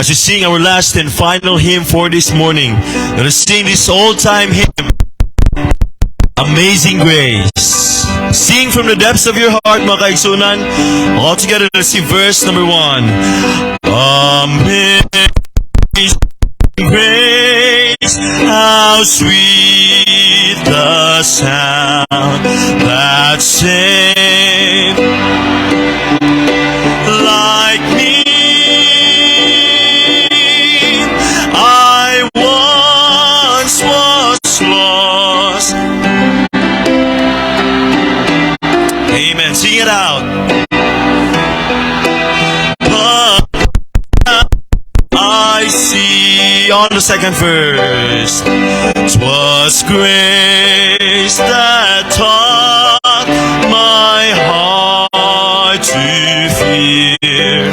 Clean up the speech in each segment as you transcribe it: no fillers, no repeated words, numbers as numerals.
as we sing our last and final hymn for this morning. Let us sing this old-time hymn, Amazing Grace. Sing from the depths of your heart, mga kaigsunan. All together, let's sing verse number 1. Amazing grace, how sweet the sound that saved like me. I once was lost. Amen. Sing it out. But I see on the second verse, 'twas grace that taught my heart to fear.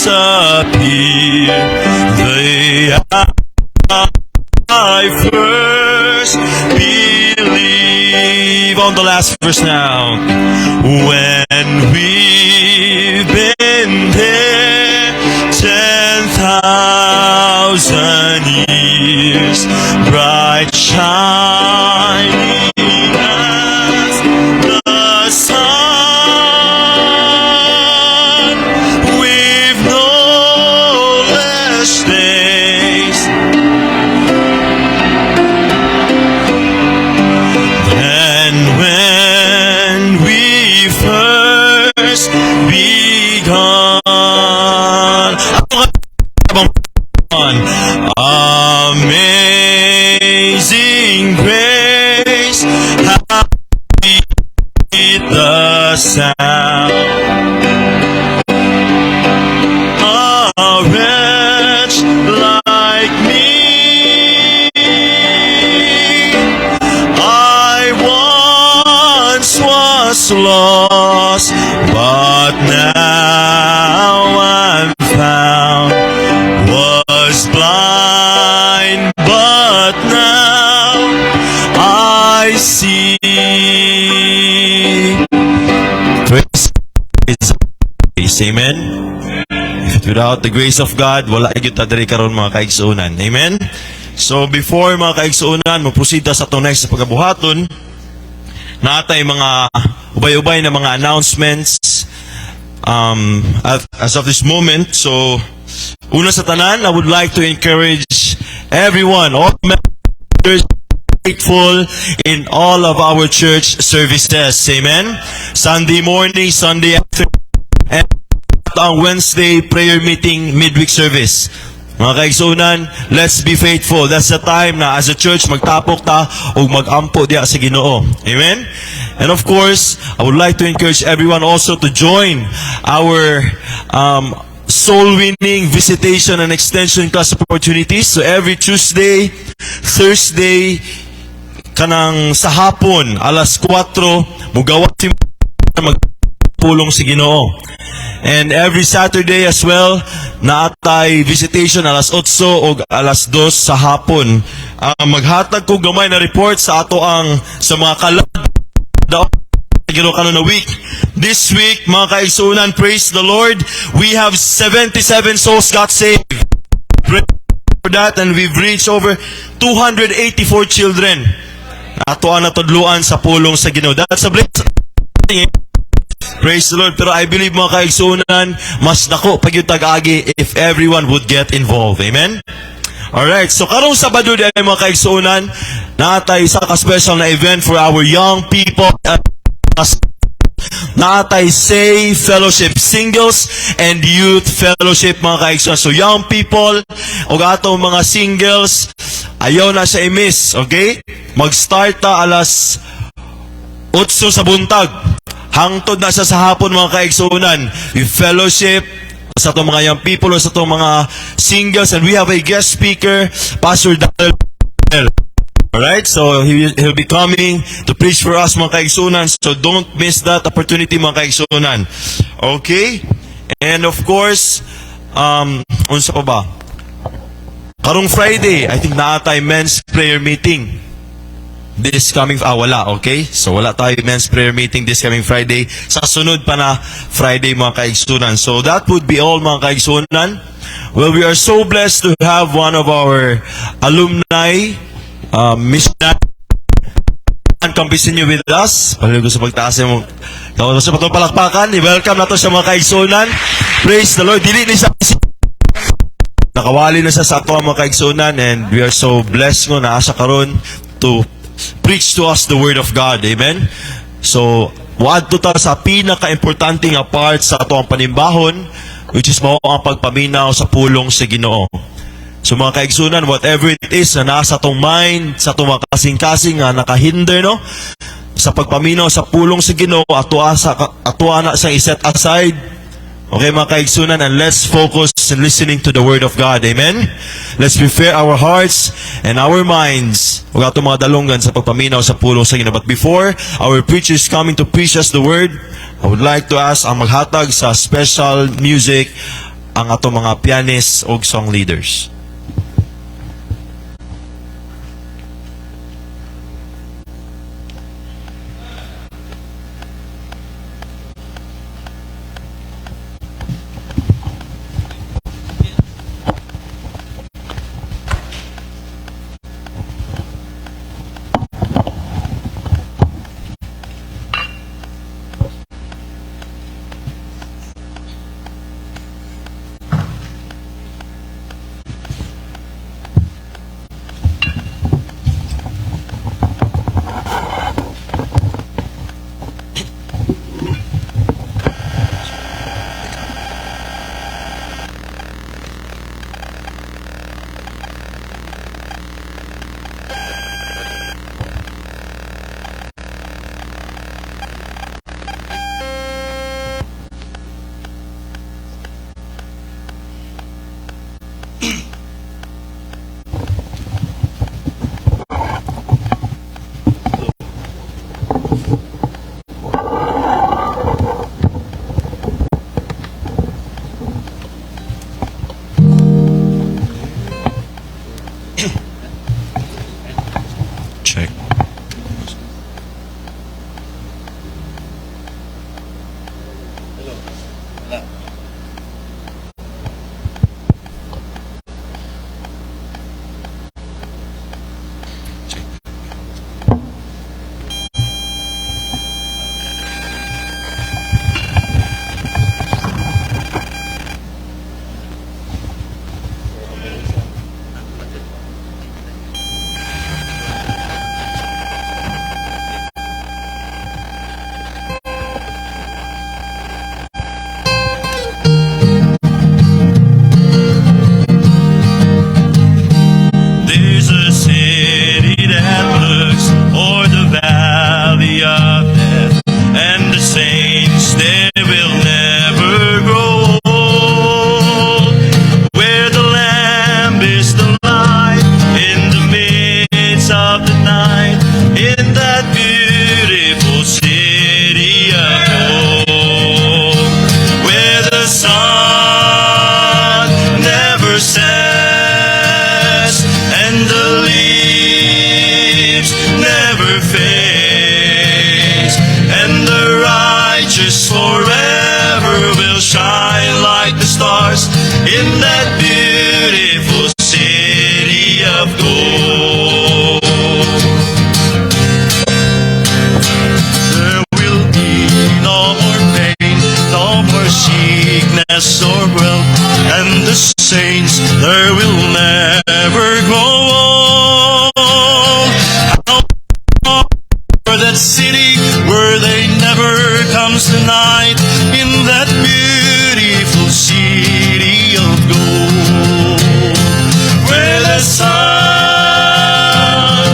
Appear the I first believe. On the last verse now. When we've been there 10,000 years, bright shining as the sun. Amazing grace, how sweet the sound. A wretch like me, I once was lost, but now I'm found. Was blind, but now I see. Praise grace. Amen. Without the grace of God, wala gyud ta diri karon mga kaigsuonan. Amen. So before mga kaigsuonan, mo-proceed ta sa tunay sa pagabuhaton, natay mga ubay-ubay na mga announcements as of this moment. So una sa tanan, I would like to encourage everyone, all members, faithful in all of our church services. Amen. Sunday morning, Sunday afternoon, and on Wednesday prayer meeting, midweek service. Mga kaigsunan, let's be faithful. That's the time na as a church magtapok ta o magampo diya sa Ginoo. Amen. And of course, I would like to encourage everyone also to join our soul-winning visitation and extension class opportunities. So every Tuesday, Thursday, kanang sa hapon, alas 4, mugawat si magpulong si Ginoo. And every Saturday as well, naatay visitation alas 8 o alas 2 sa hapon. Maghatag ko gamay na report sa ato sa mga kalad na week. This week, mga kaigsunan, praise the Lord, we have 77 souls got saved. Praise for that, and we've reached over 284 children. Ato ang natudluan sa pulong sa Ginoo. That's a blessing. Praise the Lord. Pero I believe, mga kaigsunan, mas dako pag yung tag-agi if everyone would get involved. Amen? Alright, so karong Sabado din mga kaigsunan, natay isa ka-special na event for our young people. Naatay Say Fellowship Singles and Youth Fellowship, mga kaigsunan. So young people o atong mga singles, ayaw na siya i-miss, okay? Mag-start ta alas 8 sa buntag. Hangtod na siya sa hapon, mga kaigsunan. We fellowship sa itong mga young people o sa itong mga singles, and we have a guest speaker, Pastor Daniel. Alright, so he'll be coming to preach for us, mga kaigsunan. So don't miss that opportunity, mga kaigsunan. Okay? And of course, unsa pa ba? Karong Friday, I think naatay men's prayer meeting. This coming, wala, okay? So, wala tayo men's prayer meeting this coming Friday. Sa sunod pa na Friday, mga kaigsunan. So, that would be all, mga kaigsunan. Well, we are so blessed to have one of our alumni, missionary, and continue with us. Pagod ko sa pagtaas mo. Kung sa patong palakpakan, i-welcome na to sa mga kaigsunan. Praise the Lord. Dili ni sa nakawali na sa ato mga kaigsunan, and we are so blessed nga na asa karon to preach to us the Word of God. Amen? So, waad to ta sa pinaka-importante nga part sa ato ang panimbahon, which is mao ang pagpaminaw sa pulong sa Ginoo. So, mga kaigsunan, whatever it is na nasa atong mind, sa atong mga kasing-kasing nga nakahinder, no? Sa pagpaminaw sa pulong sa Ginoo, atua na sa iset aside. Okay, mga kaigsunan, and let's focus in listening to the Word of God. Amen? Let's prepare our hearts and our minds ug ato mga dalungan sa pagpaminaw sa pulong sa Ginoo. But before our preacher is coming to preach us the Word, I would like to ask ang maghatag sa special music ang ato mga pianists ug song leaders. Check. There's a city that looks o'er the valley of death, and the saints there will never grow old, where the Lamb is the light in the midst of the night, in that beautiful city of hope, where the sun never sets and the leaves never fades, and the righteous forever will shine like the stars in that beautiful city of gold. There will be no more pain, no more sickness or wealth, and the saints there will never grow old. How for that city where they never comes the night, in that beautiful city of gold, where the sun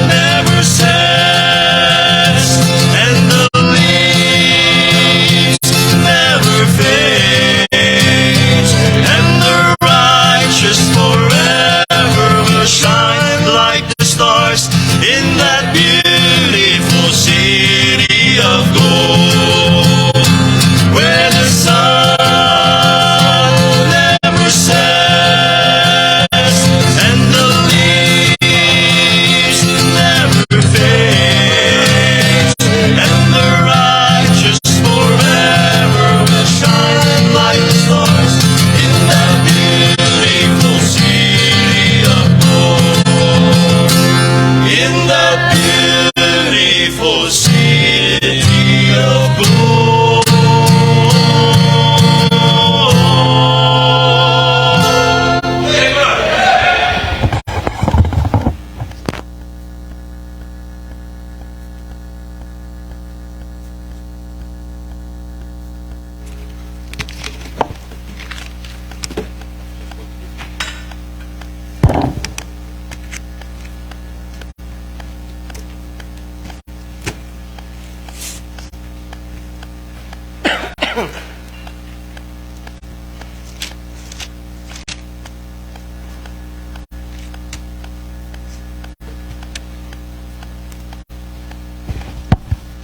never sets and the leaves never fades, and the righteous forever will shine like the stars in that beautiful city of gold, where the sun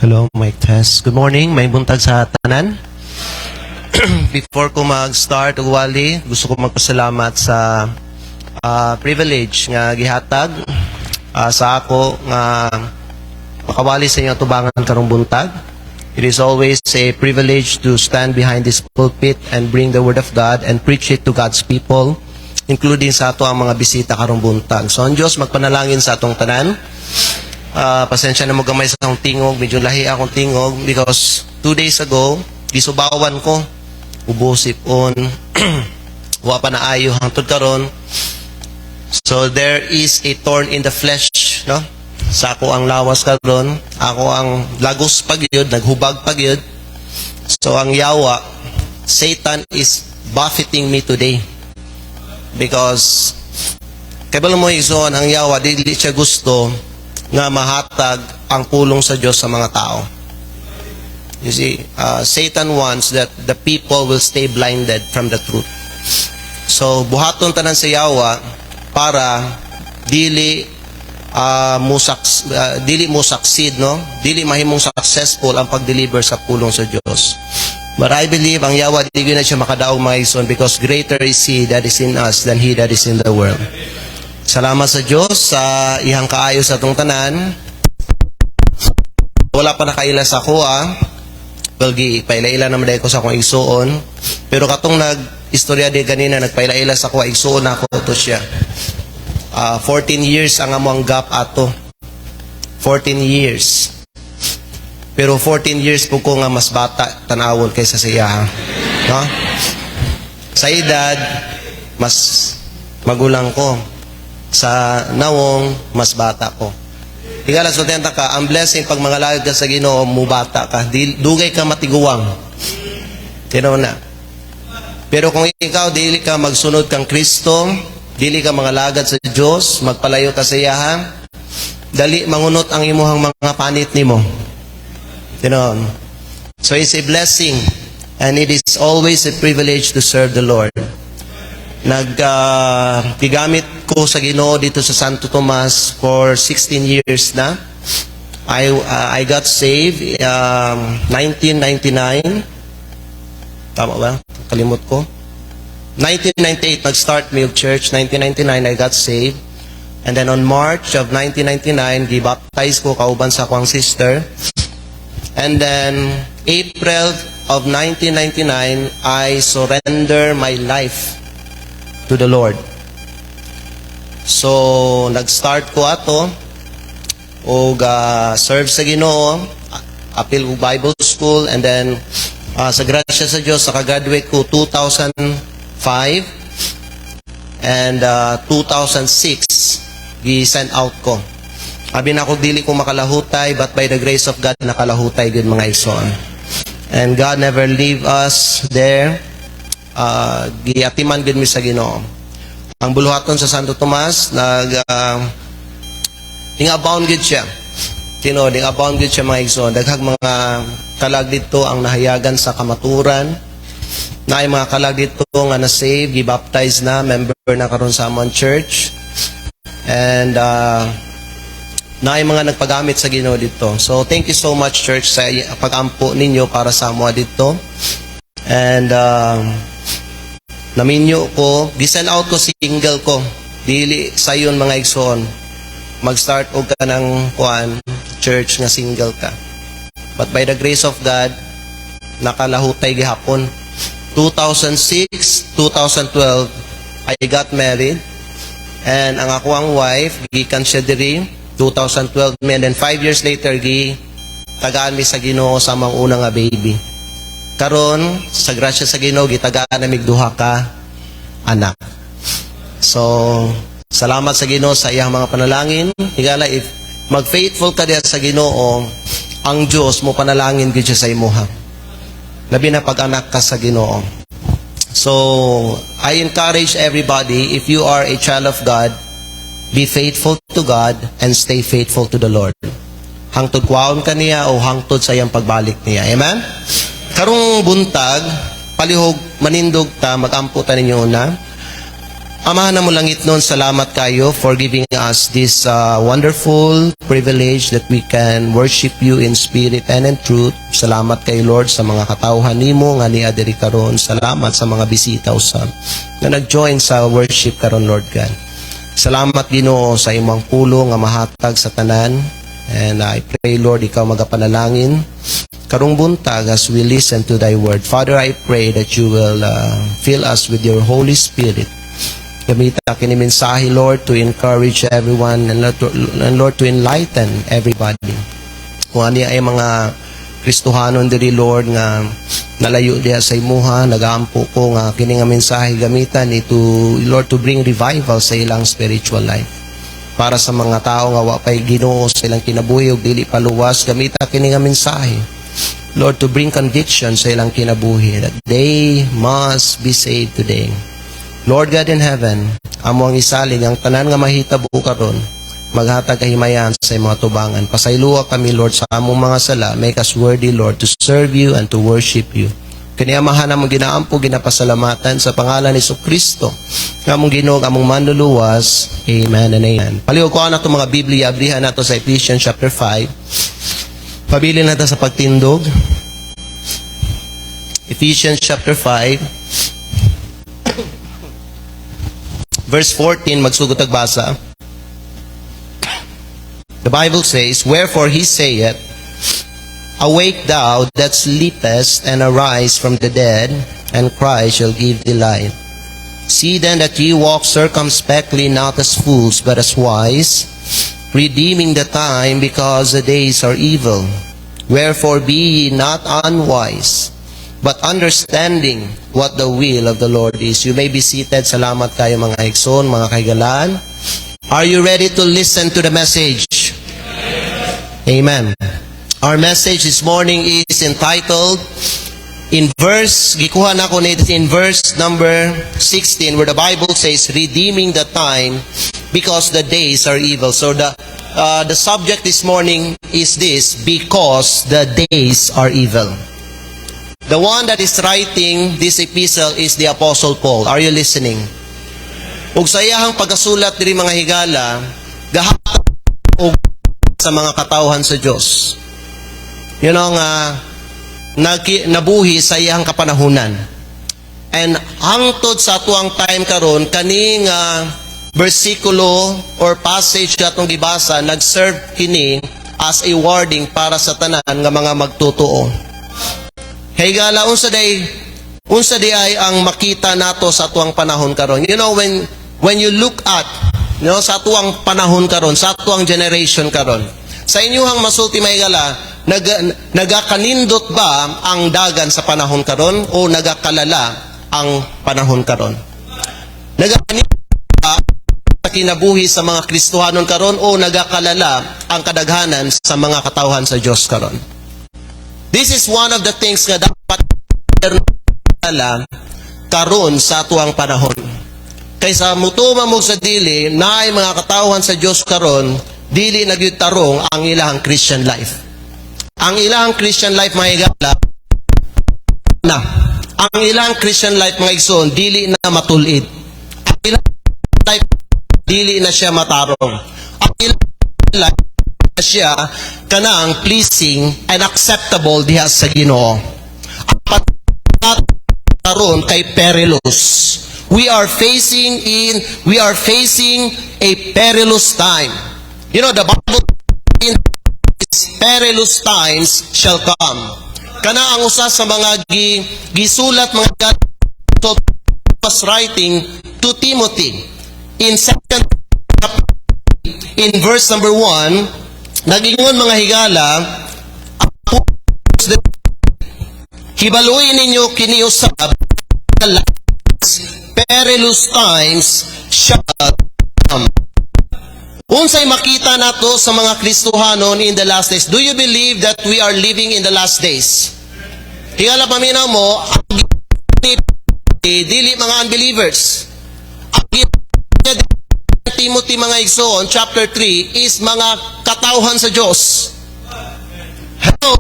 Hello, mic test. Good morning, may buntag sa tanan. Before ko mag-start, uwali, gusto ko magpasalamat sa privilege nga gihatag sa ako nga makawali sa inyo tubangan karong buntag. It is always a privilege to stand behind this pulpit and bring the word of God and preach it to God's people, including sa ato ang mga bisita karong buntag. So ang Diyos magpanalangin sa atong tanan. Pasensya na mo gamay sa akong tingog, medyo lahi akong tingog because 2 days ago, gisubawan ko, ubosip on, wa pa na ayo hangtod karon. So there is a thorn in the flesh, no? Sa ako ang lawas karon, ako ang lagos pagyud, naghubag pagyud. So ang yawa, Satan is buffeting me today because kabalo mo ison ang yawa dili siya gusto nga mahatag ang pulong sa Diyos sa mga tao. You see, Satan wants that the people will stay blinded from the truth. So, buhaton tanan sa yawa para dili mo succeed, no? Dili mahimong successful ang pag-deliver sa pulong sa Diyos. But I believe ang yawa dili na siya makadaog mga ison because greater is He that is in us than he that is in the world. Salamat sa Diyos sa ihang kaayo sa atong tanan. Wala pa nakaila sa ako, Well, paila-ila naman dahil ko sa akong igsuon. Pero katong nag-istorya di ganina, nagpaila-ila sa ako, igsuon ako to siya. 14 years ang among gap ato. 14 years. Pero 14 years po ko nga mas bata tanawon kaysa sa iya. No? Sa edad, mas magulang ko. Sa nawong, mas bata ko. Tingala, so tenta ka, ang blessing pag mga lagad ka sa Ginoo, mubata ka. Dugay ka matiguwang. Tinaw na. Pero kung ikaw, dili ka magsunod kang Kristo, dili ka mga lagad sa Diyos, magpalayo ka sa iyahan, dali mangunot ang imuhang mga panit nimo. Tinaw. So it's a blessing and it is always a privilege to serve the Lord. Gigamit ko sa Ginoo dito sa Santo Tomas for 16 years na. I got saved 1999. Tama ba? Kalimot ko. 1998 nag-start Milk Church. 1999 I got saved. And then on March of 1999 gibaptize ko kauban sa akong sister. And then April of 1999 I surrender my life to the Lord. So, nag-start ko ato o serve sa Ginoo, apil ko Bible School, and then sa grasya sa Diyos, nakagraduate ko 2005 and 2006 gi-send out ko. Abi na ako dili ko makalahutay, but by the grace of God nakalahutay gud mga igsoon. And God never leave us there. Giatiman gud mi sa Ginoo. Ang buluhaton sa Santo Tomas abound gud siya. Abound gud siya mga igsoon. Daghang mga kalag dito ang nahayagan sa kamaturan. Naay mga kalag dito nga na-save, gibaptize na, member na karon sa among church. And naay mga nagpagamit sa Ginoo dito. So thank you so much church sa pag-ampo ninyo para sa amo dito. And naminyo ko, gisend out ko single ko. Dili sayon mga igsoon. Mag-start og ka ng church nga single ka. But by the grace of God, nakalahutay gihapon. 2006, 2012, I got married. And ang ako ang wife, gikan siya diri, 2012 and then 5 years later, tagaan mi sa Ginoo sa mga unang nga baby. Karon sa grasya sa Ginoo gitagaan na migduha ka anak. So salamat sa Ginoo sa iyang mga panalangin. Higala if mag-faithful ka diha sa Ginoo, ang Dios mo panalangin gid siya sa imuha. Labi na pag-anak ka sa Ginoo. So I encourage everybody, if you are a child of God, be faithful to God and stay faithful to the Lord. Hangtod kwaon ka niya o hangtod sa iyang pagbalik niya. Amen? Karong buntag, palihog manindog ta, mag-ampo ta ninyo na. Amahan na mo langit nun, salamat kayo for giving us this wonderful privilege that we can worship you in spirit and in truth. Salamat kayo, Lord, sa mga katauhan nimo nga ni adiri karon. Salamat sa mga bisita usab na nag-join sa worship karon, Lord God. Salamat Ginoo sa imong pulong nga mahatag sa tanan. And I pray, Lord, ikaw magapanalangin karong buntag as we listen to thy word. Father, I pray that you will fill us with your Holy Spirit. Gamita kini mensahe, Lord, to encourage everyone and Lord, to enlighten everybody. Kung ani ay mga Kristohanon diri, Lord, nga nalayo diha sa imuha, nagaampo ko nga kini nga mensahe gamitan ito, Lord, to bring revival sa ilang spiritual life. Para sa mga tao nga wa pay Ginoo sa ilang kinabuhi ug dili paluwas, gamita kini nga mensahe, Lord, to bring conviction sa ilang kinabuhi that they must be saved today. Lord God in heaven, amo ang isalig ang tanan nga mahitabo karon, maghatag kahimayan sa mga tubangan. Pasayloa kami, Lord, sa among mga sala. Make us worthy, Lord, to serve you and to worship you. Kani amahan among ginaampo, ginapasalamatan sa pangalan ni Kristo. Among Ginoo, among manluluwas. Amen and amen. Paliw ko na itong mga Biblia, abrihan nato sa Ephesians chapter 5. Pabilin natin sa pagtindog. Ephesians chapter 5. Verse 14, magsugod ag basa. The Bible says, "Wherefore he saith, Awake thou that sleepest, and arise from the dead, and Christ shall give thee light. See then that ye walk circumspectly, not as fools, but as wise, redeeming the time, because the days are evil. Wherefore be ye not unwise, but understanding what the will of the Lord is." You may be seated. Salamat kayo mga Higson, mga kaigalan. Are you ready to listen to the message? Amen. Our message this morning is entitled, gikuha na ko nito in verse number 16, where the Bible says, "Redeeming the time, because the days are evil." So the subject this morning is this: because the days are evil. The one that is writing this epistle is the Apostle Paul. Are you listening? Ug sa iyahang pagkasulat diri mga higala, gahatag og sa mga katawhan sa Dios. You know nga nabuhi sa iyang kapanahunan. And hangtod sa tuang time karon, kani nga bersikulo or passage katong gibasa nag-serve kini as a warning para sa tanan nga mga magtutuo. Higala, unsa day ay ang makita nato sa tuang panahon karon. You know, when you look at, sa tuang panahon karon, sa tuang generation karon, sa inyuhang masulti mahigala, nagakanindot ba ang dagan sa panahon karon o nagakalala ang panahon karon? Nagakanindot ba sa kinabuhi sa mga Kristohanon karon o nagakalala ang kadaghanan sa mga katawhan sa Dios karon? This is one of the things nga dapat karon sa tuang panahon. Kaysa mutuma mo sa dili, naay mga katawhan sa Dios karon, dili nagyutarong ang ilang Christian life. Ang ilang Christian life mga higala na. Ang ilang Christian life mga igsoon, dili na matulid. Ang ilang life, dili na siya matarong. Ang ilang life, siya kanang pleasing and acceptable diha sa Ginoo. Ang karon kay perilous. We are facing a perilous time. You know, the Bible says, perilous times shall come. Kana ang usa sa mga gisulat mga was writing to Timothy in 2 in verse number 1. Nagingon mga higala, hibaluin ninyo kini usab, perilous times shall come. Unsay makita nato sa mga Kristohanon in the last days? Do you believe that we are living in the last days? Higala paminaw mo, dili mga unbelievers. Timothy mga igsoon, chapter 3, is mga katawhan sa Diyos. Hello?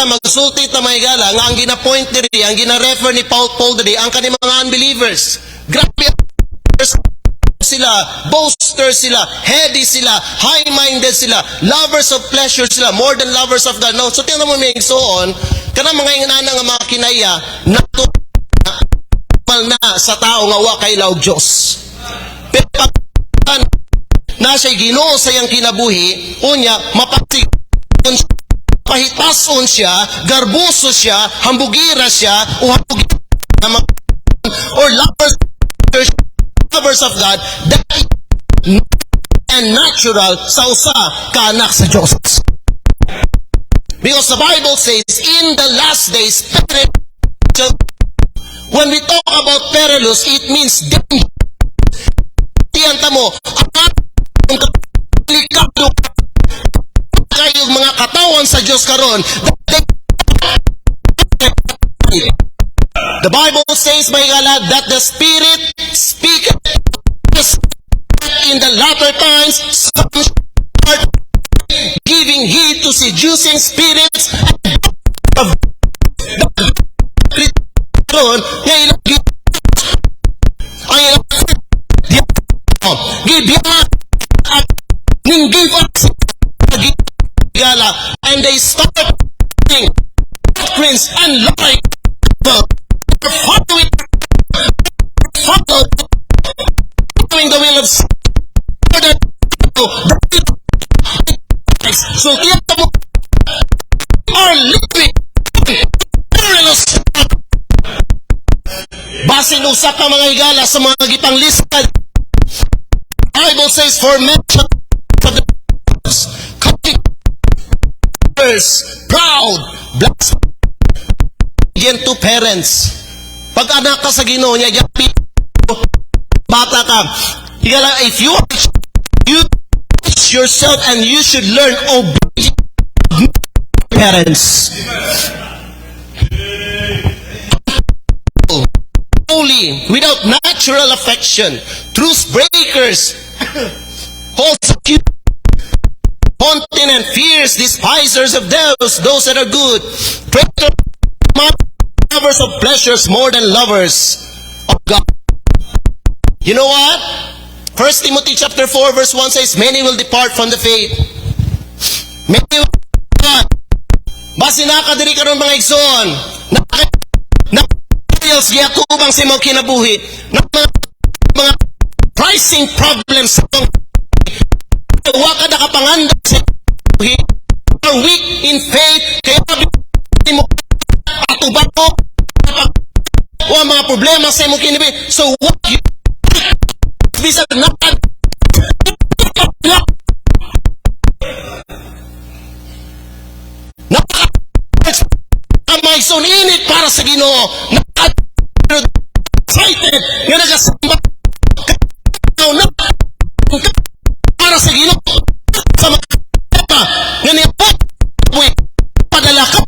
Magsulti ta mga higala, nga ang gina-point diri, ang gina-refer ni Paul diri, ang kanang mga unbelievers. Grabe sila, boasters sila, heady sila, high-minded sila, lovers of pleasure sila, more than lovers of God. No, so tingnan mo may igsoon, kanang mga inanang nga mga kinaya, natural na sa tao nga wa kay laog Diyos. Pero pag na siya'y Ginoo sa iyang kinabuhi, unya, pahitason siya, garbuso siya, hambugira siya, o hambugira or lovers of God, that is and natural sa usa ka anak sa Diyos. Because the Bible says, in the last days, when we talk about perilous, it means danger. Tiyanta mo, ang delikado kayo mga katawan sa Diyos karon. The Bible says, my God, that the Spirit speaketh in the latter times, some start giving heed to seducing spirits of and they start doctrines and lying. Following the will of so are living perilous. Basin usa ka mga higala sa mga gipang listed. Bible says for mention of the proud, blasphemous to parents. Pag anak ka sa Ginoo niya, bata ka, if you teach yourself and you should learn obedience parents. Holy, without natural affection, truce breakers, false accusers, continent, fierce, despisers of those that are good, lovers of pleasures more than lovers of God. You know what? 1 Timothy chapter 4 verse 1 says, many will depart from the faith. Many will depart. Basi nakadiri karon mga igsoon. Nakayos giyakubang si mga kinabuhi. Mga pricing problems sa wa ka nakapanganda sa kinabuhi. Are weak in faith. Kaya mo atubang mo o mga problema sa mga kinabuhi. So what you bisa nakan may suninit para sa Ginoo, excited nga nagasamba para sa Ginoo sa mga nga niya padala ka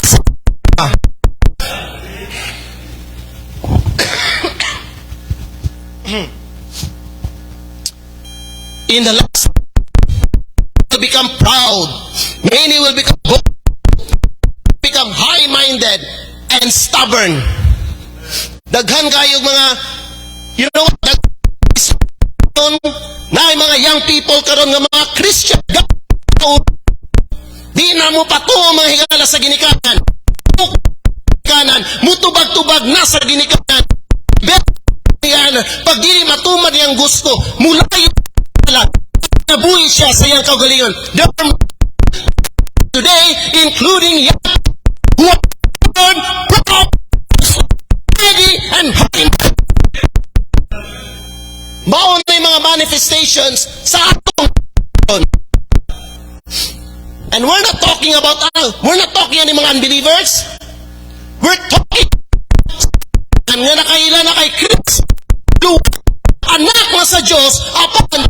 in the last will become proud, many will become bold, become high-minded and stubborn. Daghan kayo mga, you know what, na mga young people karon nga mga Christian, di na mo pato mga higala sa ginikanan, mutubag-tubag na sa ginikanan, pag di matumad niyang gusto, mula yung nabuhi siya sa iyang kaugalingon. Today, including young who are proud, ready, and happy. Baon na yung mga manifestations sa atong. And we're not talking about any mga unbelievers. We're talking nga nakaila na kay Christ. Anak na sa Diyos, apan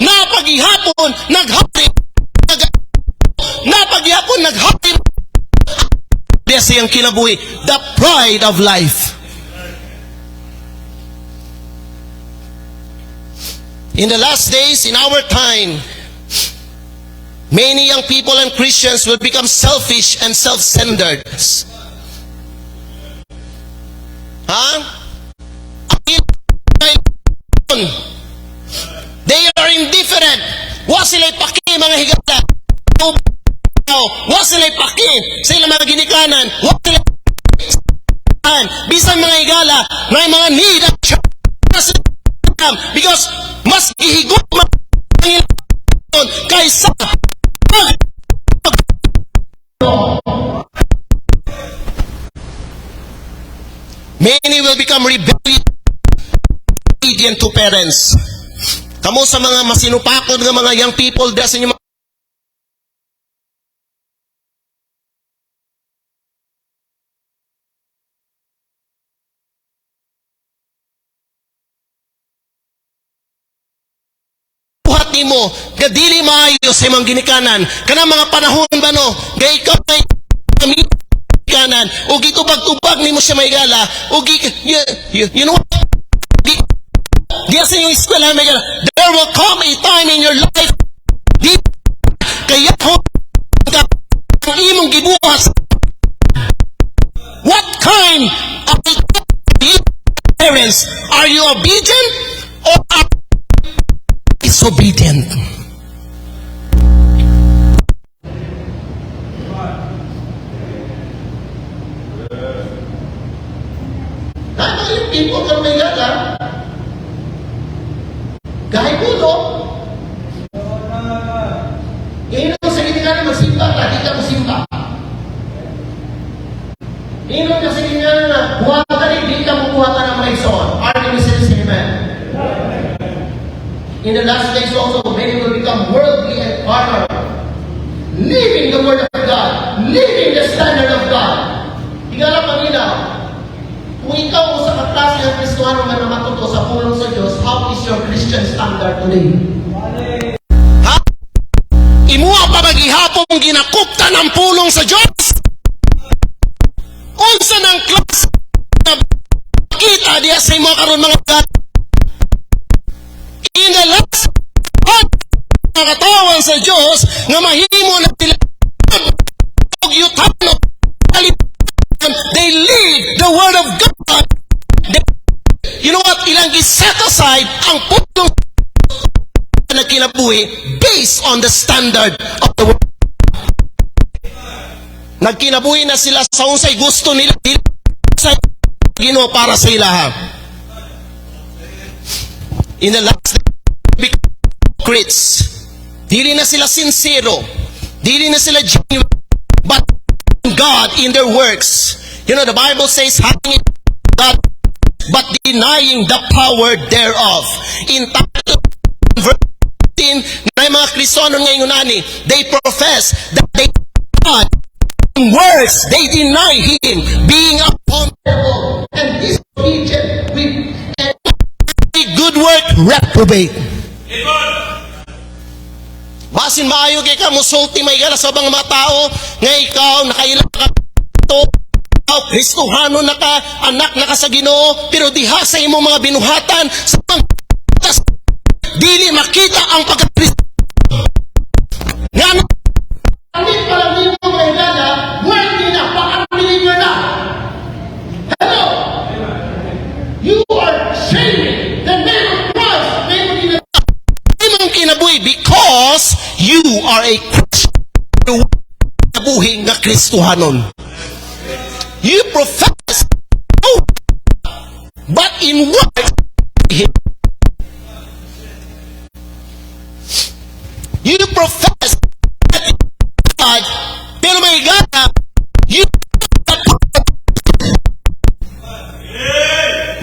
napaghihapon naghati diya siyang kinabuhi, the pride of life. In the last days, in our time, many young people and Christians will become selfish and self-centered. They are indifferent. Wa sila'y paki mga higala. Wa sila'y paki sa ilang mga ginikanan. Wa sila'y bisan mga higala may mga need at because mas ihigop ang ilang kaysa many will become rebellious, obedient to parents. Kamo sa mga masinupakod ng mga young people da sa inyo buhat nimo nga dili maayo sa imong ginikanan kanang mga panahon ba no nga ikaw ay kanan o gitubag-tubag nimo siya maigala o you know what diya sa inyong eskwela maigala there will come a time in your life di kaya ang imong gibuhat what kind of parents are you obedient or are you disobedient? Dahil yung people ka may gala, kahit pulo, ino sa ginikanan magsimba, hindi ka magsimba. Ino sa ginikanan na buhatan, hindi ka buhatan ng maison. Are you listening, amen? In the last days also, many will become worldly and carnal, leaving the word of God, leaving the standard of God. Higala panila, kung ikaw sa kaklase ng Kristohano na matuto sa pulong sa Diyos, how is your Christian standard today? Ha? Imuha pa maghihapong ginakupta ng pulong sa Diyos? Unsa ng klase na kita diya sa imo karon mga kat? In the last mga katawan sa Diyos nga mahimo na sila yutano they leave the word of God. You know what? Ilang set aside ang pulong na kinabuhi based on the standard of the word. Nagkinabuhi na sila sa unsay gusto nila sa Ginoo para sa ilaha. In the last day, hypocrites. Dili na sila sincero. Dili na sila genuine. But God in their works. You know, the Bible says, having God, but denying the power thereof. In verse 15, na mga Kristohanon ngayon ani, they profess that they God in words, they deny Him being abominable and disobedient with every good work reprobate. Basin maayo kay ka musulti may gala sa mga tao nga ikaw nakailang ka to Kristohano naka anak naka sa Ginoo pero diha sa imong mga binuhatan sa dili makita ang pagkakristo nga hindi pala nimo may gala worthy na pag-believer na. Hello, you are shaming the name of Christ. Imong kinabuhi because you are a Christian kinabuhi nga Kristohanon. You profess, but in words, you profess God, pero may gana, you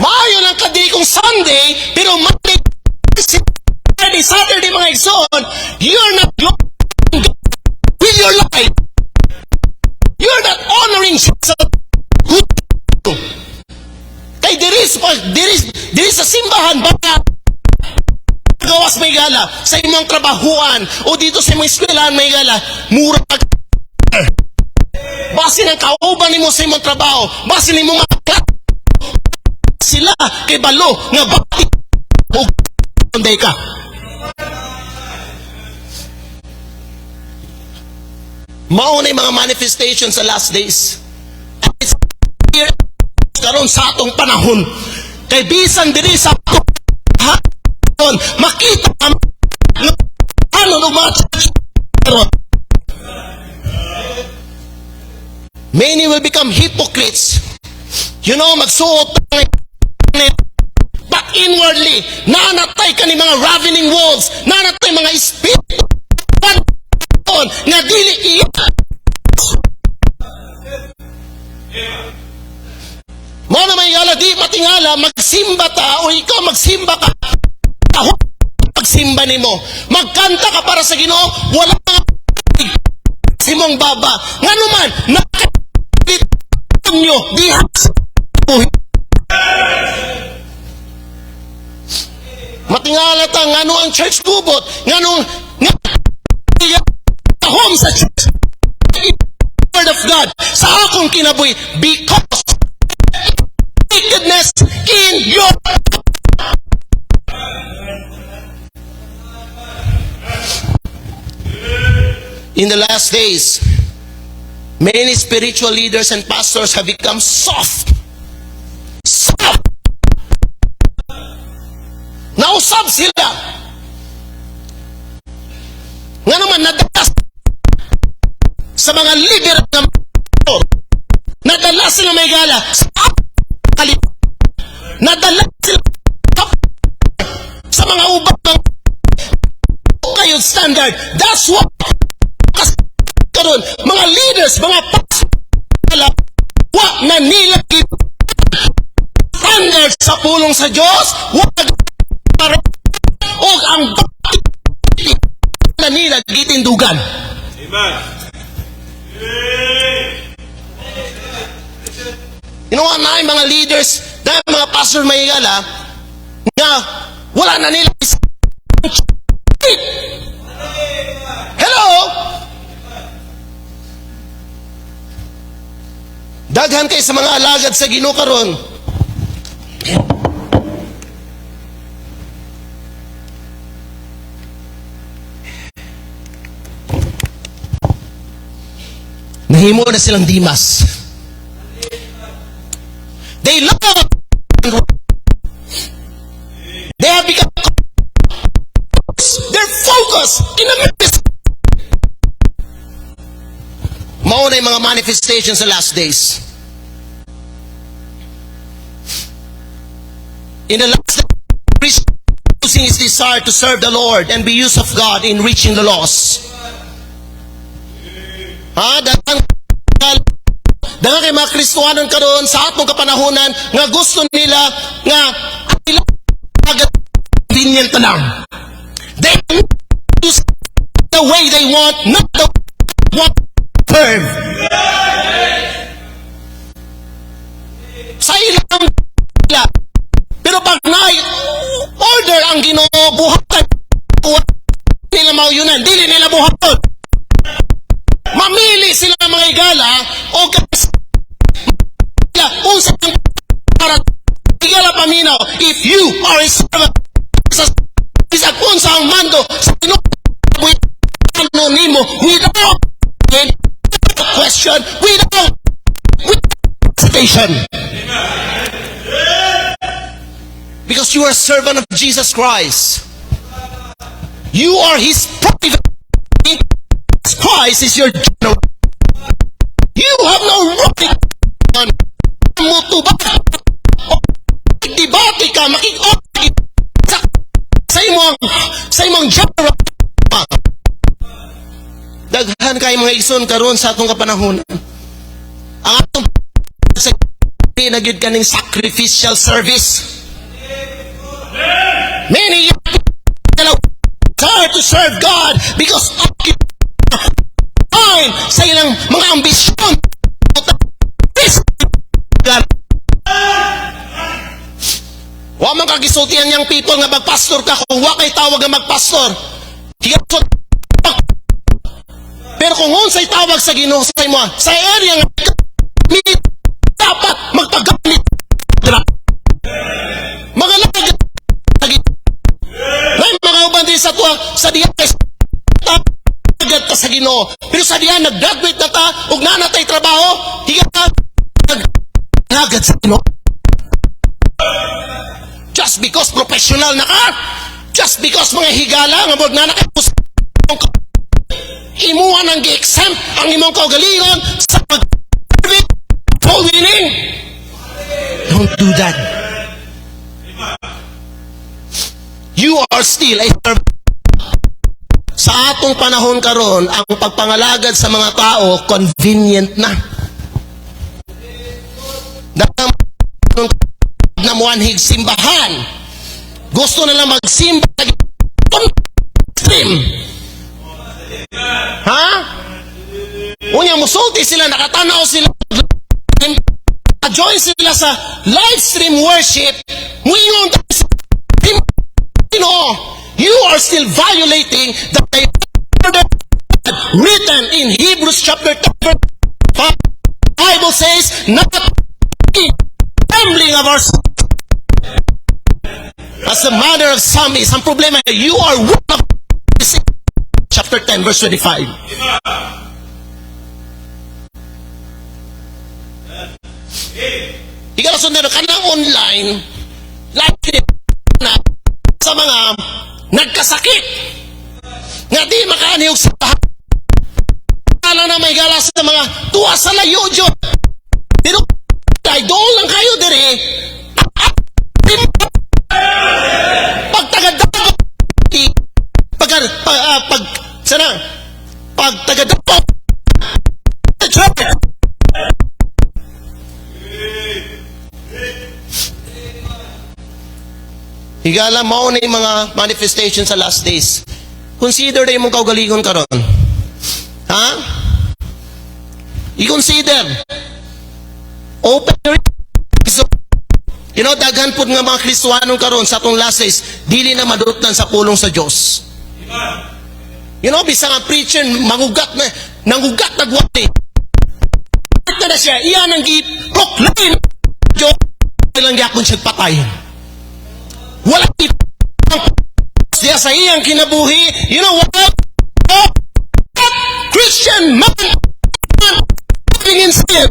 maayo ng kadikong Sunday, pero Monday, Saturday mga igsoon, you're not glorifying God with your life. You're not honoring Jesus. Kay diri sa simbahan baka gawas may gala sa imong trabahuan o dito sa imong eskwelahan may gala mura basin ang kauban nimo sa imong trabaho basin nimo mga sila kay balo nga bakit o unday ka mao na mga manifestations sa last days. It's here karon sa atong panahon kay bisan diri sa become hypocrites. You know, magsuot ng but inwardly, nanatay ka ni mga ravening wolves, nanatay mga espiritu nga dili iya. Mo na may yala, di matingala, magsimba ta, o ikaw magsimba ka, taho, magsimba ni mo. Magkanta ka para sa Ginoo, wala mga simong baba. Nga naman, nakalitan nyo, dihas. Matingala ta, nga no ang church gubot, nga nung, nga, home sa church, word of God, sa akong kinabuhi, because wickedness in your in the last days, many spiritual leaders and pastors have become soft. Nausab sila. Nga naman, nadalas sa mga liberal na nadala sila may gala sa nadala sila sa mga ubang kayo standard. That's what karon mga leaders, mga pastors wag na nila standard sa pulong sa Diyos, wag o ang na nila gitindugan. Amen. You know what, na mga leaders, na mga pastor may gala, nga wala na nila. Hello? Daghan kayo sa mga alagad sa Ginoo karon. Nahimo na silang Dimas. They love. They have become their focus in the ministry. Mauna yung mga manifestations sa last days. In the last days, losing his desire to serve the Lord and be used of God in reaching the lost. Dagang kay mga Kristohanon karon sa atong kapanahonan nga gusto nila nga atila convenient lang. They use the way they want, not the what term. Sa ilang nila. Pero pag na-order ang Ginoo, buhatan nila mauyunan, dili nila buhaton. Mamili sila ng mga igala o unsa para igala paminaw. If you are a servant sa unsa ang mando sa Ginoo nimo without question, without hesitation. Because you are a servant of Jesus Christ. You are His private. Christ is your general. You have no right mutubak o debate ka makik-optik sa imong general. Daghan kay mga igsoon karon sa atong kapanahonan. Ang atong sa nagyud kaning sacrificial service. Many to serve God because sa ilang mga ambisyon. Wa man kagisultihan yang people nga magpastor ka kung wa kay tawag nga magpastor. Pero kung unsay tawag sa Ginoo sa imo, sa area nga dapat magpagamit. Mga lagi mga uban din sa tuwa sa diya ka sa Ginoo. Pero sa diyan nag-graduate na ta ug nanatay trabaho, higa nagad sa Ginoo. Just because professional na ka, just because mga higala nga bod nanakay imuha nang gi-exempt ang imong kaugalingon sa soul winning? Don't do that. You are still a servant. Sa atong panahon karon, ang pagpangalagad sa mga tao convenient na. Na muanhig simbahan. Gusto na lang magsimba stream. Ha? Unya musulti sila, nakatanaw sila, join sila sa live stream worship. Muingon you are still violating the order written in Hebrews chapter 10. Bible says, not trembling of our as the matter of some is. Ang problema, you are one of chapter 10 verse 25. Ikalasunod ka na online live na sa mga nagkasakit nga di makaaniyog sa bahay. Kala na may galas sa mga tuwa sa layo dyan. Pero idol lang kayo dire. Pagtagadago pagtagadago higala mao na yung mga manifestation sa last days. Consider na yung mong kaugalingon karon. Ha? I-consider. Open your eyes. You know, daghan po nga mga Kristohanon karon sa atong last days, dili na madutnan sa pulong sa Diyos. You know, bisang ang preacher, nangugat nagwati. Ito na siya, iyan ang gi-proclaim. Diyos, ilang yapon siya patay. Wala siya sa iyang kinabuhi. You know what? Christian man living in sin.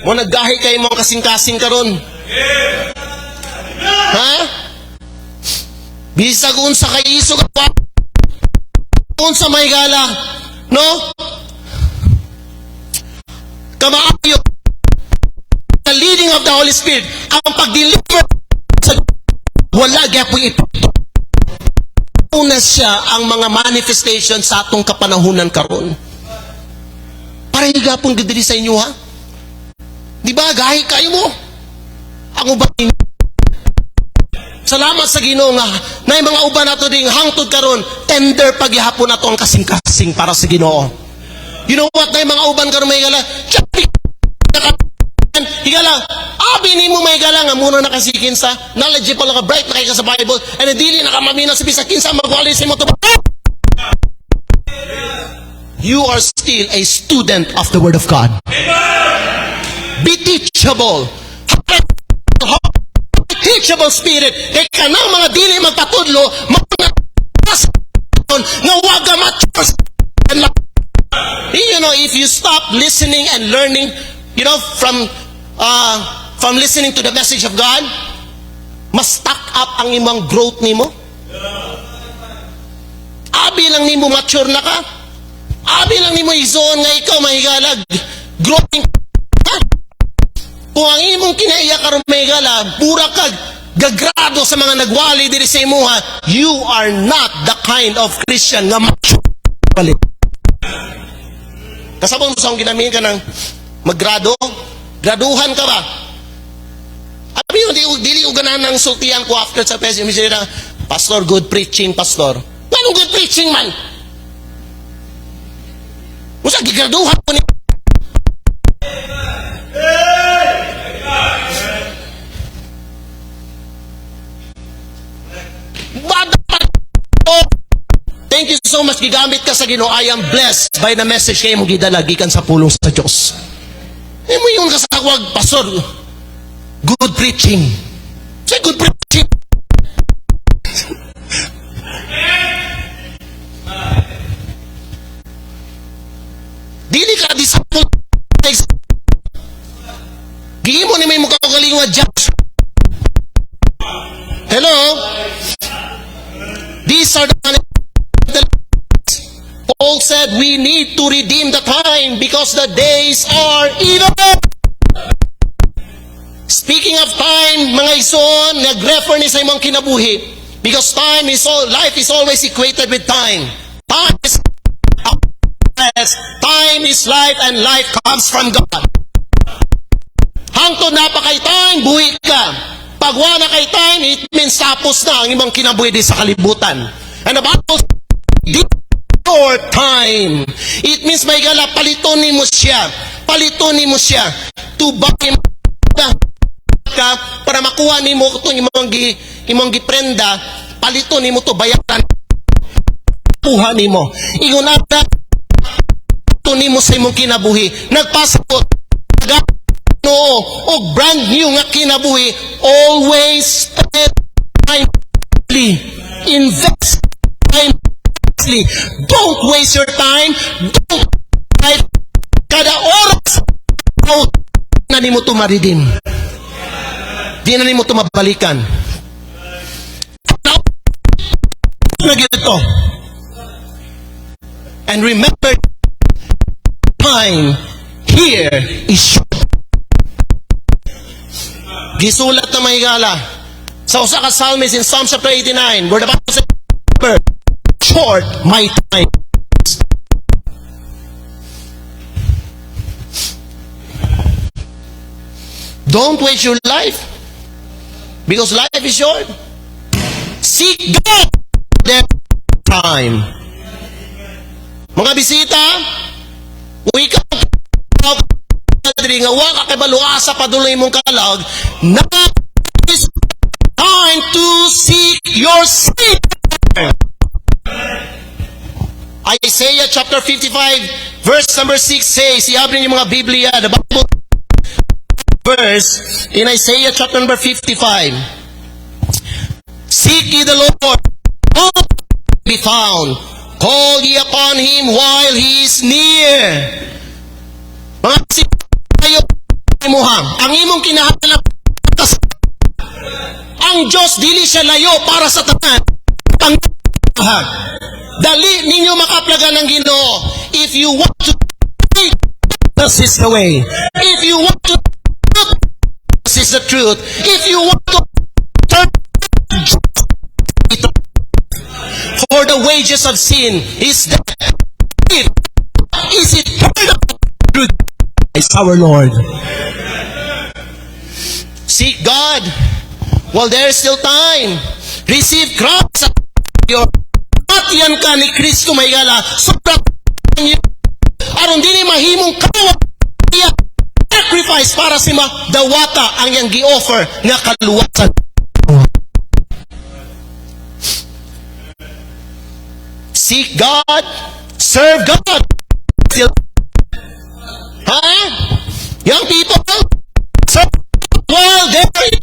Mo naggahi kayo mga kasing-kasing karon. Ha? Bisag unsa kay isog unsa may gala, no? Kamaayo the leading of the Holy Spirit ang pag-deliver sa wala gyapon ito. Una siya ang mga manifestation sa atong kapanahunan karon. Para higapon gid diri sa inyo, ha? Di ba gahi kayo mo? Ang uban salamat sa Ginoo nga na mga uban nato ding hangtod karon tender paghihapon nato ang kasing-kasing para sa Ginoo. You know what? Na mga uban karon may gala. Higala, abi ni mo may gala nga muna nakasikin sa knowledgeable ka bright na kay ka sa Bible and dili nakamamina sa bisag kinsa magwali sa mo to. You are still a student of the Word of God. Be teachable. Teachable spirit. Kaya ka ng mga dili magpatudlo, mga nga waga mature. You know, if you stop listening and learning, you know, from listening to the message of God, mas stack up ang imong growth nimo. Abi lang nimo mature na ka. Abi lang nimo izon nga ikaw mahigalag growing. Kung ang imong kinaiya karon mahigala, pura ka gagrado sa mga nagwali diri sa imuha, you are not the kind of Christian nga mature. Kasabang sa ginamin ka ng maggrado, graduhan ka ba? Abi yung dili uganan ng sultihan ko after sa pesimisira na, Pastor, good preaching, Pastor. Anong good preaching man? Musa gigraduhan ko ni thank you so much. Gigamit ka sa Ginoo. I am blessed by the message kayo mo gidala gikan sa pulong sa Diyos. Eh mo yung kasawag, Pastor, good preaching. Say good preaching. Dili ka disciple. Gihin mo ni may mukha galing nga judge. Hello? These are the Paul said, we need to redeem the time because the days are evil. Speaking of time, mga ison, nag-refer ni sa imong kinabuhi. Because life is always equated with time. Time is life and life comes from God. Hangtod na pa kay time, buhi ka. Pag wala kay time, it means tapos na ang imong kinabuhi di sa kalibutan. And the Bible says, your time. It means may gala, paliton ni mo siya. Paliton ni mo siya. To buy ka, para makuha ni mo itong imong giprenda, paliton ni mo to bayaran. Kuha ni mo. Igunata, ito ni mo sa imong kinabuhi. Nagpasakot. No, o brand new nga kinabuhi. Always spend time wisely. Invest time wisely. Don't waste your time. Don't kada oras na ni mo to maridim. Di na ni mo to mabalikan. Na gito. And remember, time here is short. Gisulat na may gala sa usa ka psalmist in Psalm chapter 89 where the Bible says, short my time. Don't waste your life because life is short. Seek God their time. Mga bisita, uwi ka nga wa ka kay baluasa paduloy mong kalag, now is time to seek your Savior. Isaiah chapter 55 verse number 6 says, iabri niyo mga Biblia, the Bible verse in Isaiah chapter number 55. Seek ye the Lord, all be found. Call ye upon Him while He is near. Mga kayo, ang imong kinahanglan ang Diyos dili siya layo para sa tanan. Dali ninyo makaplagan ng Ginoo. If you want to think, this is the way. If you want to truth, this is the truth. If you want to turn, for the wages of sin is death. Is it through is our Lord. Seek God while there is still time. Receive Christ your at yan ka ni Kristo may gala sobra aron dili mahimong kawa sacrifice para sa dawata ang yang gi-offer nga kaluwasan. Seek God, serve God. Young people, serve while there is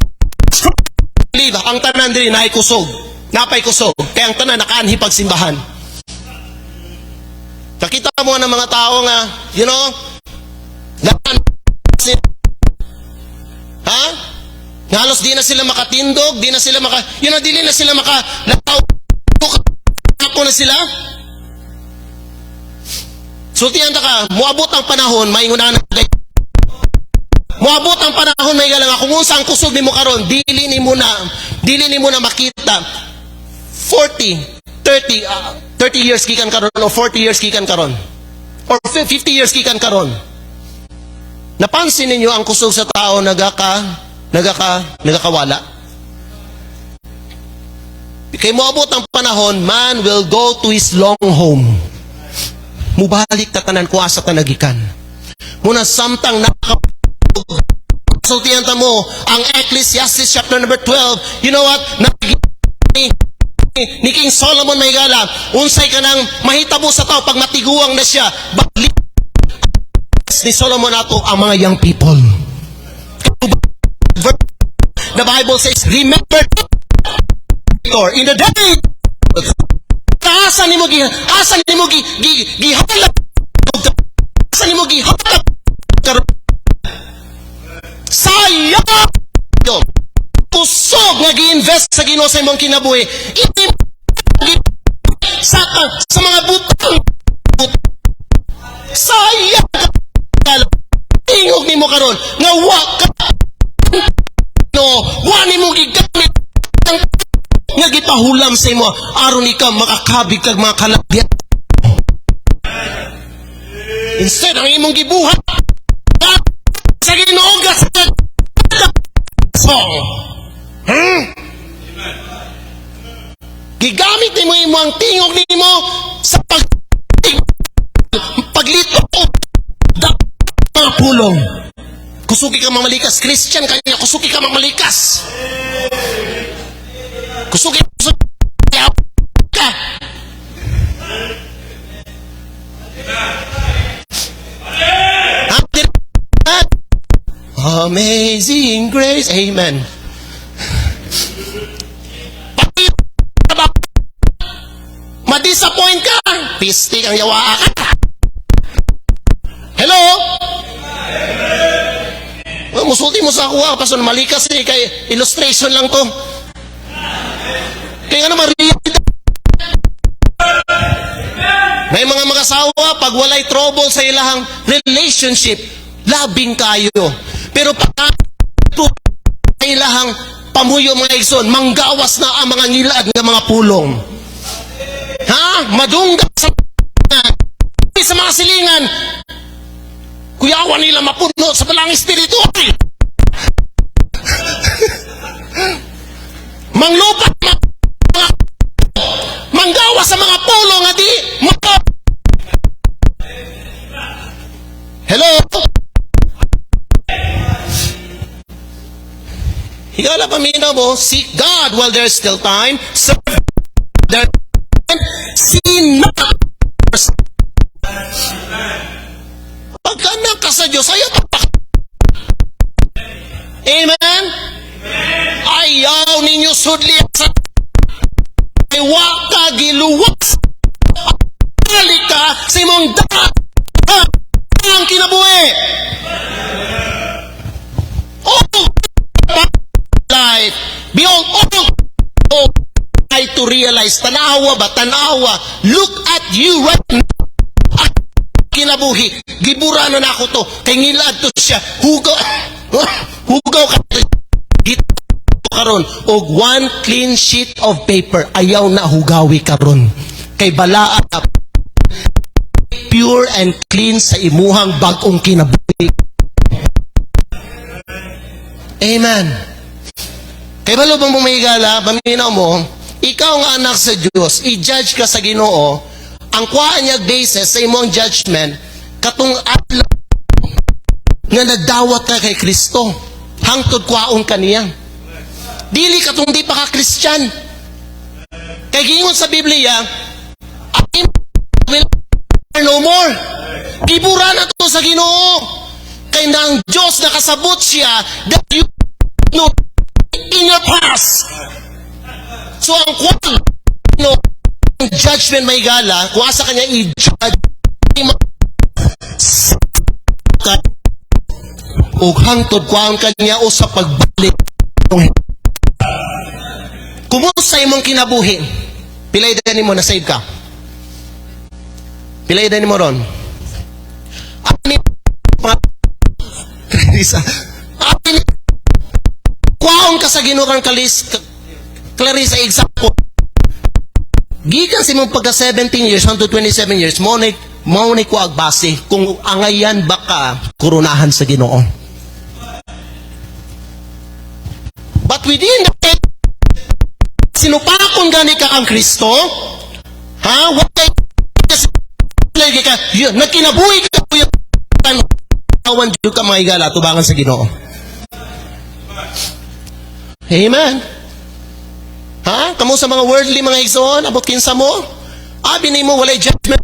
believe ang tanan diri na kusog. Napay kusog. Kaya ang tanan nakaanhi pagsimbahan. Nakita mo ng mga tao nga, you know, halos di na sila makatindog, di na sila dili na sila ako na sila. Sultihan ka, muabot ang panahon, maingunahan na kayo. Muabot ang panahon, may galang kung unsang kusog ni mo karon, dili ni mo na makita. 30 years kikan karon o 40 years kikan karon or 50 years kikan karon. Napansin ninyo ang kusog sa tao nagakawala. Kay moabot ang panahon, man will go to his long home. Mubalik tatanan ko asa tanagikan. Muna samtang sultihan ta mo ang Ecclesiastes chapter number 12. You know what? Ni King Solomon may gala, unsay ka nang mahitabo sa tao pag matiguang na siya, balik ni Solomon nato ang mga young people. The Bible says, remember in the day asa ni mo gihalap sayang kusog nga gi-invest sa Ginoo sa imong kinabuhi sa mga butang sayang ka. Tingog nimo karon nga wa ka no, wa nimo gigamit nga gipahulam sa imo aron ikaw makakabig kag mga kalabyan. Instead ang imong gibuhat sa Ginoo sa song. Gigamit nimo ang tingog nimo sa paglito mga pulong. Kusuki ka mamalikas. Christian kanya, kusuki ka mamalikas. Kusuki ka. Amazing grace. Amen. Ma-disappoint ka. Pistik ang yawa ka. Hello? Well, musulti mo sa kuha. Pason malikas eh. Kay illustration lang to. Kaya nga naman, may mga mag-asawa, pag walay trouble sa ilahang relationship, labing kayo. Pero pag ilahang pamuyo mga igsoon, manggawas na ang mga ngilad ng mga pulong. Ha? Madungga sa mga silingan. Kuyawan nila mapuno sa palang espiritual. Manglupat manggawas sa mga pulong at di Hello? Higala paminaw mo, seek God while there's still time. Serve their sin not. Pagka ka sa Diyos, ayaw tapak. Amen? Ayaw ninyo sudli sa iwa ka giluwas. Balik ka sa imong dapat ang kinabuhi. Oh, life. Beyond all try to realize, tanawa ba? Tanawa. Look at you right now. Kinabuhi. Gibura na ako to. Kay ngilad to siya. Hugaw ka. Karon. Og one clean sheet of paper. Ayaw na hugawi karon. Kay balaa pure and clean sa imuhang bagong kinabuhi. Amen. Kay balo bang bumigala, paminaw mo, ikaw nga anak sa Diyos, i-judge ka sa Ginoo, ang kuhaan niya basis sa imong judgment, katong adlaw nga nadawat ka kay Kristo, hangtod kuhaon ka niya. Dili katong di pa ka Christian. Kay gingon sa Biblia, I will no more. Gibura na to sa Ginoo. Kay na ang Diyos nakasabot siya that you know in your past. So ang kuwan no, judgment may gala, kung asa kanya i-judge o hangtod kuwan kanya o sa pagbalik. Kumusta imong kinabuhi? Pilay dani mo na save ka. Pilay dani mo ron. Kuwaon ka sa Ginoo kang Clarissa example. Gikan si mong pagka 17 years hangtod 27 years mo ni ko agbase kung angayan baka kurunahan sa Ginoo. But within the sinupakon gani ka ang Kristo, ha? What ka, yun, nagkinabuhi ka po yung awan dito ka mga igala, tubangan sa Ginoo. Amen? Ha? Kamu sa mga worldly mga igsoon, abot kinsa mo? Abi ni mo, walay judgment.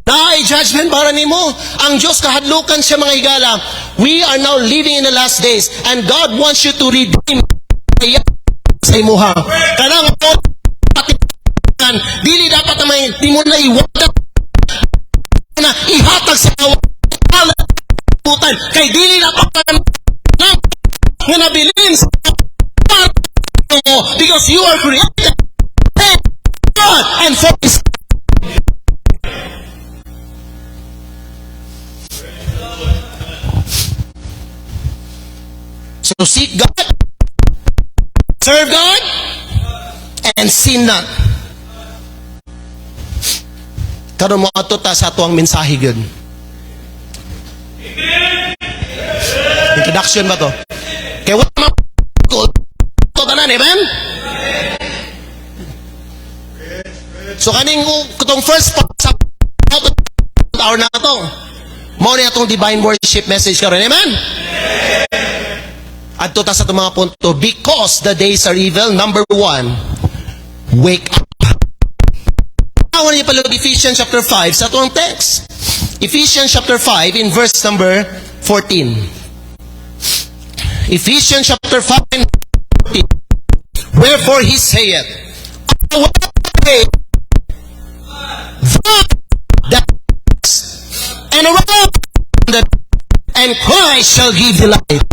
Naay judgment para ni mo. Ang Diyos kahadlukan siya mga igala. We are now living in the last days and God wants you to redeem sa imuha. Kanang patikan, dili dapat naman, di mo na iwagat na ihatag sa kawalan kay dili dapat nga nabilin sa because you are created God and for His to seek God, serve God, and sin not. Karon mo ato ta sa tuang mensahe gyud. Introduction ba to? Kaya wala mga to tanan, amen? So kaning kutong first part sa hour na to, mao ni atong divine worship message karon, amen? Adto ta sa itong mga punto, because the days are evil. Number 1, wake up. Awan niyo pala Ephesians chapter 5 sa itong text. Ephesians chapter 5 in verse number 14. Ephesians chapter 5 and 14. Wherefore he saith, away that and around that, and Christ shall give you life.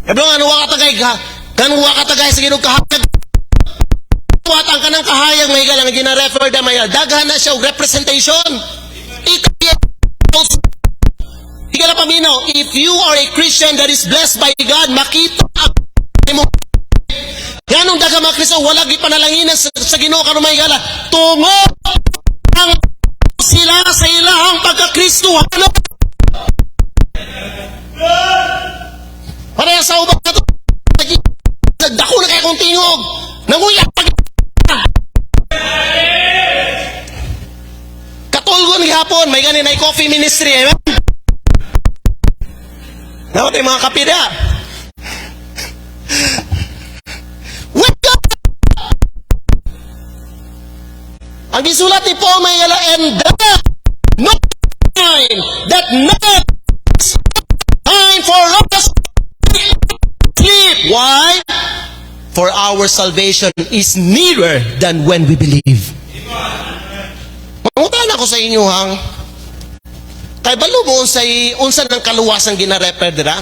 Ebro nga nuwa katagay ka, kanuwa katagay sa ginong kahayag. Watang ka ng kahayag, may galang gina-refer na may daghan na siya representation. Ika na paminaw, if you are a Christian that is blessed by God, makita mo. Ganong daga mga Kristo, wala gipanalanginan sa Ginoo karon may gala. Tungo ang sila sa ilahang pagka-Kristo. Ano? Para sa ubang ito, nagdako na kayo kong tingog. Nanguyak pag... Katulgon gihapon, may ganin ay coffee ministry, amen? Dapat yung mga kapida. Wake up! Ang gisulat ni Paul may gala, and that no time, that no time for us sleep. Why? For our salvation is nearer than when we believe. Mangutan ako sa inyo hang. Kay balo mo unsa ng kaluwasan gina-refer dira.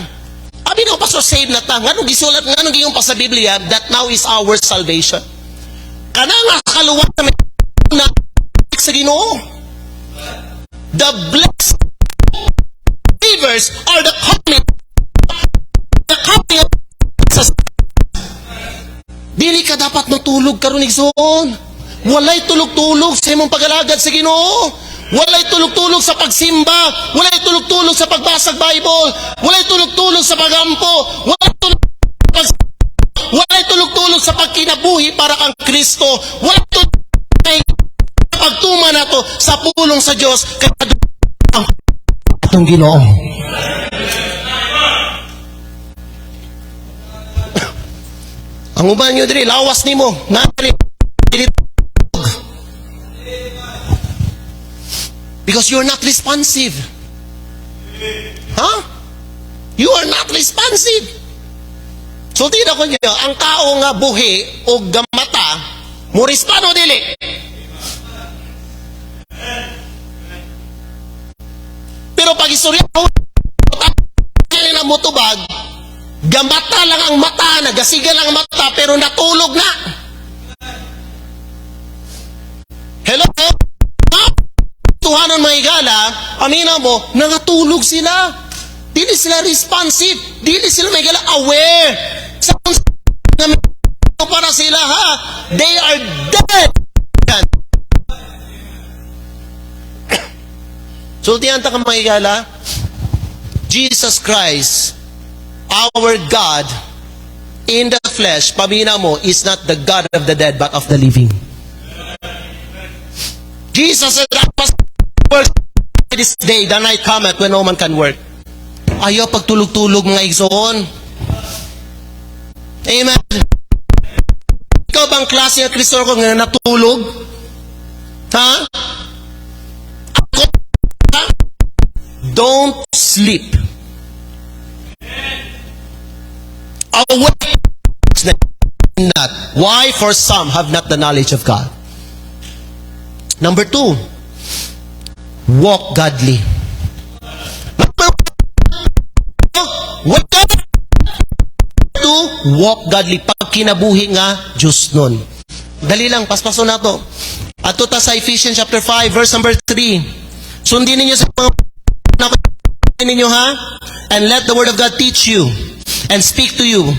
Abi na pastor save na ta. Nganong gisulat nganong giyon pa sa Biblia that now is our salvation. Kana nga kaluwasan na sa Ginoo. The blessed believers are the coming of Jesus. Dili ka dapat matulog karon igsoon. Walay tulog-tulog sa imong pag-alagad sa Ginoo. Walay tulog-tulog sa pagsimba. Walay tulog-tulog sa pagbasag Bible. Walay tulog-tulog sa pagampo. Walay tulog-tulog sa pagkinabuhi para kang Kristo. Walay tulog-tulog sa pagtuma nato sa pulong sa Dios kay ang atong Ginoo. Ang uban nyo diri, lawas ni mo. Because you're not responsive. Huh? You are not responsive. So, tina ko nyo, ang tao nga buhi o gamata, mo respond o dili. Pero pag istorya, na mutubag, gamata lang ang mata, nagasigan lang ang mata, pero natulog na. Hello? Tuhanan mga igala, amina mo, nangatulog sila. Dili sila responsive. Dili sila may igala aware. Sa para sila ha. They are dead. So, diyan ta ka mga igala, Jesus Christ, our God in the flesh, pamina mo, is not the God of the dead but of the living. Jesus said, I must work this day, the night cometh when no man can work. Ayaw pagtulog-tulog mga igsoon. Amen. Ikaw bang klase ng Kristo ko nga natulog? Ha? Ako? Ha? Don't sleep. Awake not. Why? For some have not the knowledge of God. Number 2, walk godly. Number 1, walk godly. Pag kinabuhi nga, Diyos nun. Dali lang, paspaso na to. At ta sa Ephesians chapter 5, verse number 3. Sundin ninyo sa mga ninyo ha? And let the word of God teach you. and speak to you.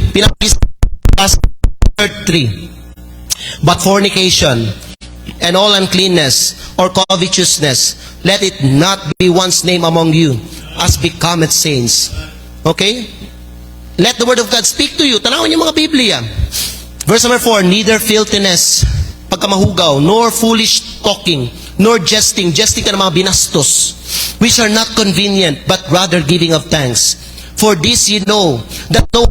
Verse 3. But fornication and all uncleanness or covetousness, let it not be once named among you, as becometh saints. Okay? Let the word of God speak to you. Tanawin yung mga Biblia. Verse number 4, neither filthiness, pagkamahugaw, nor foolish talking, nor jesting ka ng mga binastos, which are not convenient, but rather giving of thanks. For this ye know, that no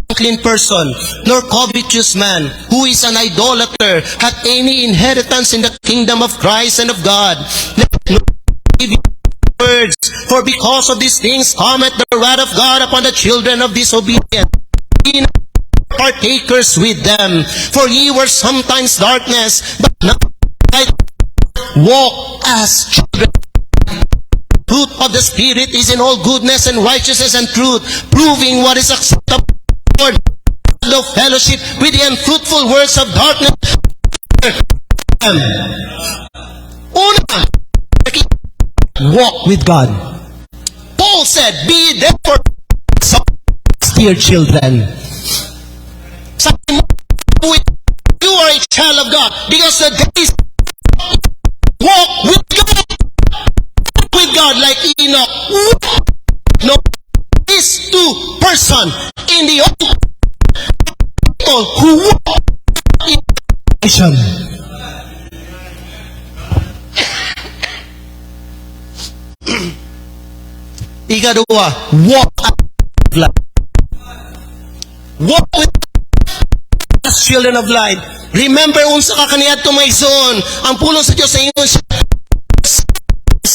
unclean person, nor covetous man, who is an idolater, hath any inheritance in the kingdom of Christ and of God. Let no give you words, for because of these things cometh the wrath of God upon the children of disobedience. Be not partakers with them, for ye were sometimes darkness, but now light. Walk as children. Fruit of the Spirit is in all goodness and righteousness and truth, proving what is acceptable for no fellowship with the unfruitful works of darkness. Una, walk with God. Paul said, be therefore so dear children. Sabi mo, you are a child of God because the days walk with God. Walk with God like Enoch. No, these two person in the old people who walk in vision. Ikadua, walk with light. Walk with as children of light. Remember unsa ka kaniadto may son, ang pulong sa Dios sa ingon siya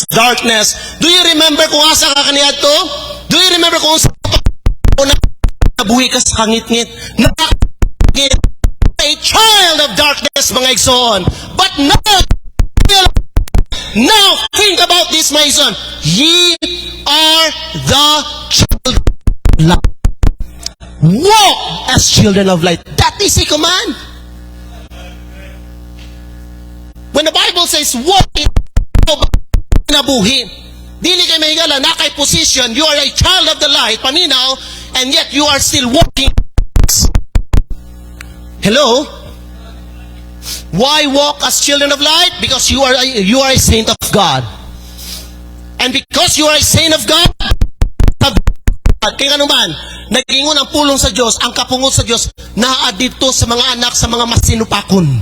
darkness. Do you remember kung asa ka kaniadto? Do you remember kung unsa nabuhi ka sa kangit-ngit? Nakangit, a child of darkness, mga igsoon. But now think about this, my son. Ye are the children of light. Walk as children of light. That is a command. When the Bible says walk in nabuhi, dili kay mahigala na kay position, you are a child of the light, paminaw, and yet you are still walking. Hello? Why walk as children of light? Because you are a saint of God. And because you are a saint of God, kaya ano man, nag-ingon ang pulong sa Diyos, ang kapungot sa Diyos, naa dito sa mga anak, sa mga masinupakon.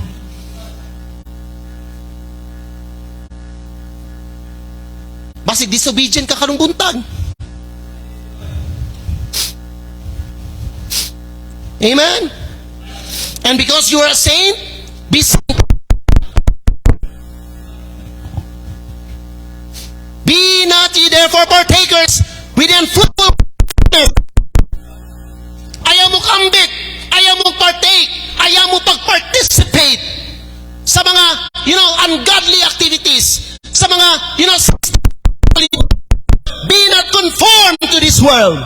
Basig disobedient ka karong buntag. Amen? And because you are a saint, be saint. Be not ye therefore partakers with the unfruitful. Ayaw mo kambit, ayaw mo partake, ayaw mo pag-participate sa mga, ungodly activities, sa mga, be not conformed to this world.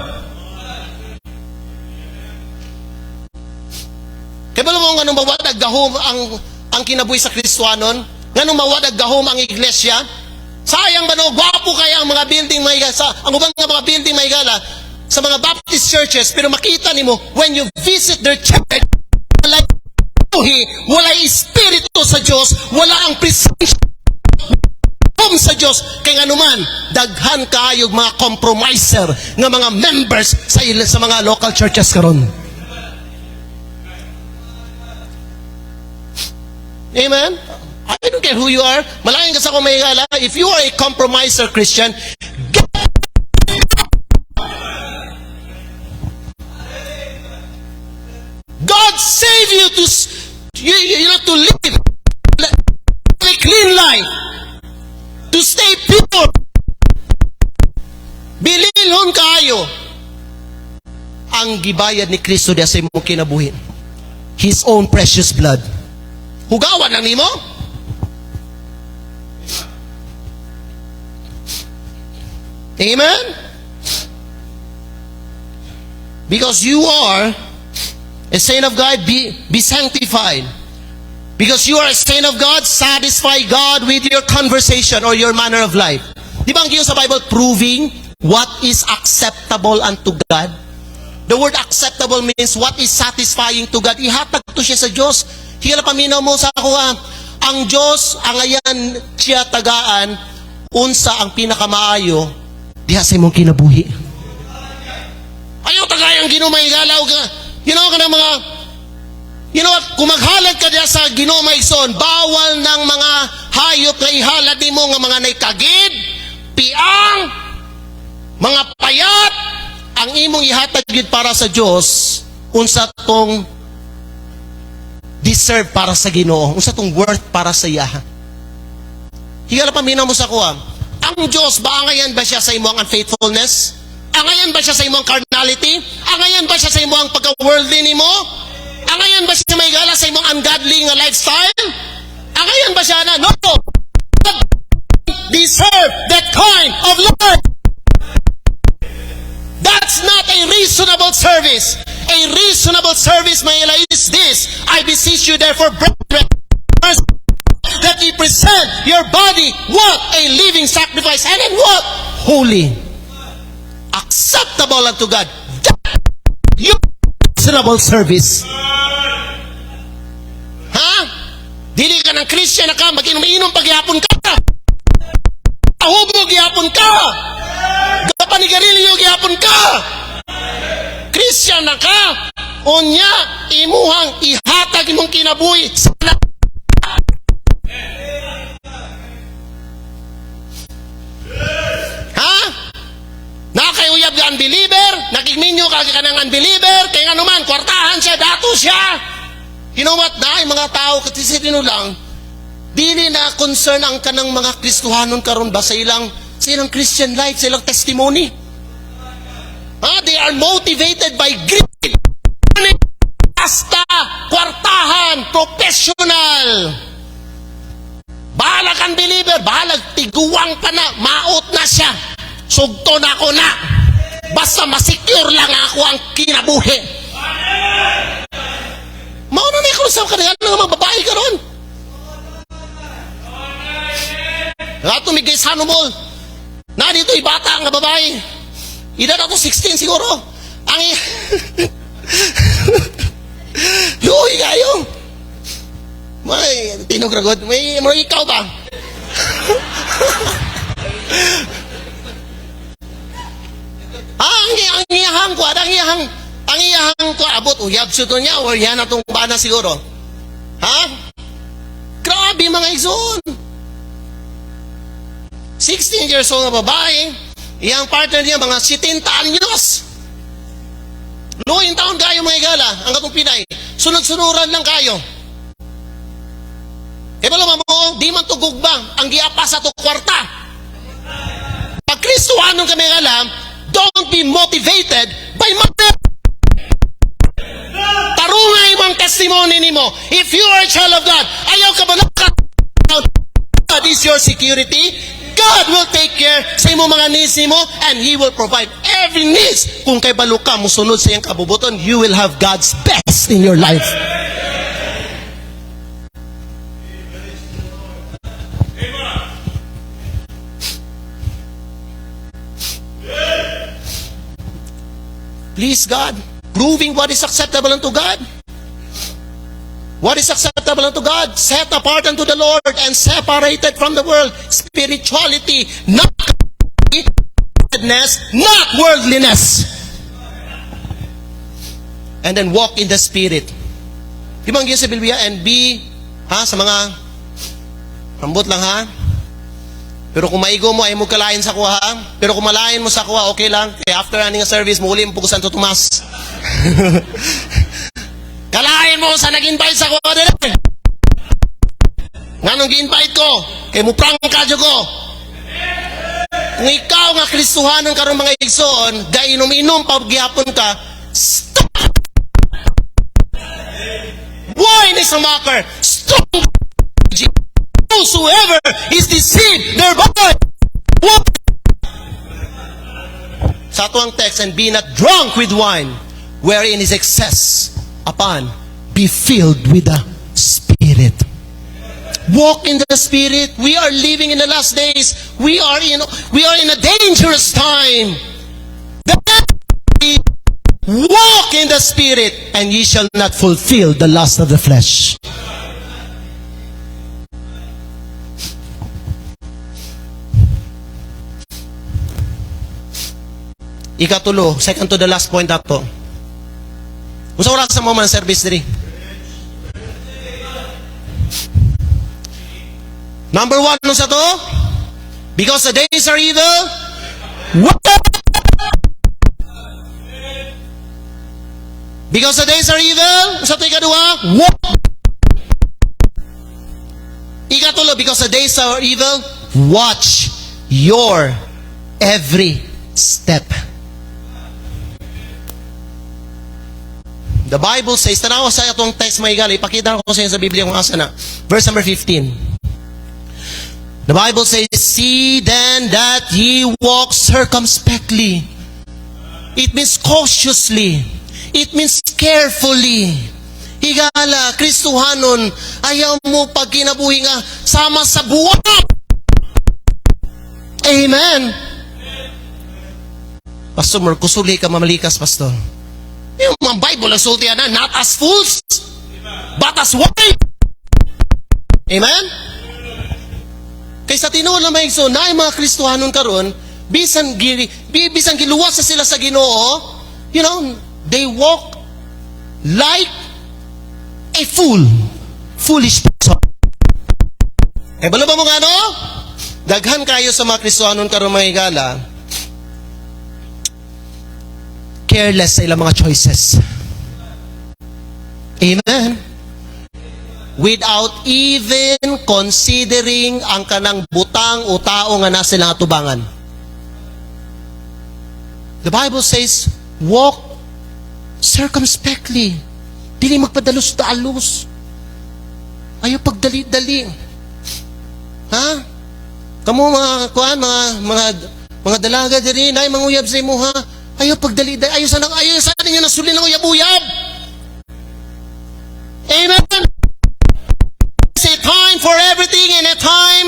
Kaya ba mo nga nung mawadag gahom ang kinabuhi sa Kristohanon? Nga nung mawadag gahom ang iglesia? Sayang ba no, gwapo kaya ang mga building ang ubang nga mga building maigala sa mga Baptist churches, pero makita nimo when you visit their church, wala espiritu sa Diyos, wala ang presensya sa Diyos, kay nga naman daghan kaayog mga compromiser nga mga members sa mga local churches karon. Amen? I don't care who you are. Malaking ka sa kumayigala. If you are a compromiser Christian, God save you to live a clean life, to stay pure. Bililhon kayo ang gibayad ni Kristo diya sa imong kinabuhi. His own precious blood. Hugawan lang nimo. Amen? Because you are a saint of God, be sanctified. Because you are a saint of God, satisfy God with your conversation or your manner of life. Di ba ang giyon sa Bible, proving what is acceptable unto God? The word acceptable means what is satisfying to God. Ihatag to siya sa Diyos. Higala paminaw mo sa ako ang Diyos, ang ayan siya tagaan, unsa ang pinakamaayo, diha sa imong kinabuhi. Ayaw tagayang ginumay galaw ka. You know what, kung maghalad ka diya sa ginumay son, bawal ng mga hayop na ihalad mo nga mga naikagid, piang, mga payat, ang imong ihatag gid para sa Dios unsa tong deserve para sa Ginoo, unsa tong worth para sa iya. Higala paminaw mo sa kuha. Ang Dios ba angayan ba siya sa imong unfaithfulness? Angayan ba siya sa imong carnality? Angayan ba siya sa imong pagka-worldly nimo? Angayan ba siya may gala sa imong ungodly nga lifestyle? Angayan ba siya na? No! Deserve that kind of life. That's not a reasonable service. A reasonable service, Mayela, is this. I beseech you therefore, brethren, that ye present your body, what? A living sacrifice, and in what? Holy. Acceptable unto God. That your reasonable service. Ha? Dili ka ng Christian na ka, mag-inom-inom pagyapon ka. Ahubog gyapon ka. Kapanigarilyo gyapon ka. Christian na ka. Unya imuhang ihatag imong kinabuhi sa ha? Nakayuyab ka unbeliever, nakigminyo ka ng unbeliever, kaya nga naman, kwartahan siya, dato siya. You know what, na, mga tao, katisitino lang, dili na concern ang kanang mga Kristohanon karon ba sa ilang Christian life, sa ilang testimony. They are motivated by greed, basta, kwartahan, professional. Bahala kang believer, bahala, tiguang pa na, maot na siya. Sugto na ako na. Basta masecure lang ako ang kinabuhi. Mauna na ikaw sa kanila ng mga babae ka ron. Lahat tumigay sa mo. Na dito bata nga babae. Ida na to 16 siguro. Ang luhi kayo. May tinogragod. May ikaw ba? Ang iyahang ko abot uyab suto niya or yan atong bana siguro. Ha? Grabe mga igsoon. 16 years old na babae, iyang partner niya mga 70 anyos. Luing taon kayo mga igala, ang katong Pinay. Sunod-sunuran lang kayo. E ba mo, di man tugog ba ang giapa sa to kwarta? Pag Kristohanon kami alam, don't be motivated by money. Tarungay mong testimony nimo. If you are a child of God, ayaw ka ba God is your security? God will take care sa imong mga needs nimo and He will provide every needs. Kung kay balo ka, musunod sa iyang kabubuton, you will have God's best in your life. Please God, proving what is acceptable unto God. What is acceptable unto God? Set apart unto the Lord and separated from the world. Spirituality, not godliness, not worldliness. And then walk in the Spirit. Di ba ang sa Biblia? And be, sa mga, rambot lang Pero kung maigo mo, ay mo kalain sa kuha. Pero kung malain mo sa kuha, okay lang. Kaya after running a service, muli mo po Santo Tomas. Kalain mo sa nag-invite sa kuha din. Nga nung gi-invite ko, kaya mo prangka dyo ko. Kung ikaw nga Kristohanon karong mga igsoon, gainom-inom pa gihapon ka, stop! Wine is a mocker. Stop! Whosoever is deceived thereby. Sa ito ang text, and be not drunk with wine, wherein is excess, upon be filled with the Spirit. Walk in the Spirit. We are living in the last days. We are in a dangerous time. Walk in the Spirit, and ye shall not fulfill the lust of the flesh. Ikatulo, second to the last point ato. Unsa oras sa mo man service diri? Number 1, ano sa to? Because the days are evil. What? Because the days are evil. Sa to ikaduha? What? Ikatulo, because the days are evil, watch your every step. The Bible says, tanawa sa itong text may gali, ipakita ko sa inyo sa Biblia kung asa na. Verse number 15. The Bible says, see then that ye walk circumspectly. It means cautiously. It means carefully. Higala, Kristuhanon, ayaw mo pag kinabuhi nga, sama sa buwan. Amen. Pastor, kusuli ka mamalikas, Pastor. Yung mga Bible, ang sultihan na, not as fools, but as wise. Amen? Kaysa tinuod na may so, na yung mga Kristuhanon karon, bisan giluwas sa sila sa Ginoo, you know, they walk like a fool. Foolish person. Eh, balo ba mo nga, no? Daghan kayo sa mga Kristuhanon karon mga higala, careless sa ilang mga choices. Amen? Without even considering ang kanang butang o tao nga nasa silang atubangan. The Bible says, walk circumspectly. Dili magpadalos-dalos. Ayaw pagdali-dali. Ha? Kamu mga dalaga diri, nay manguyab sa imo ha. Ayaw pagdali-dali. Ayaw sa ninyo nasuli ng uyab-uyab. Amen. It's a time for everything and a time.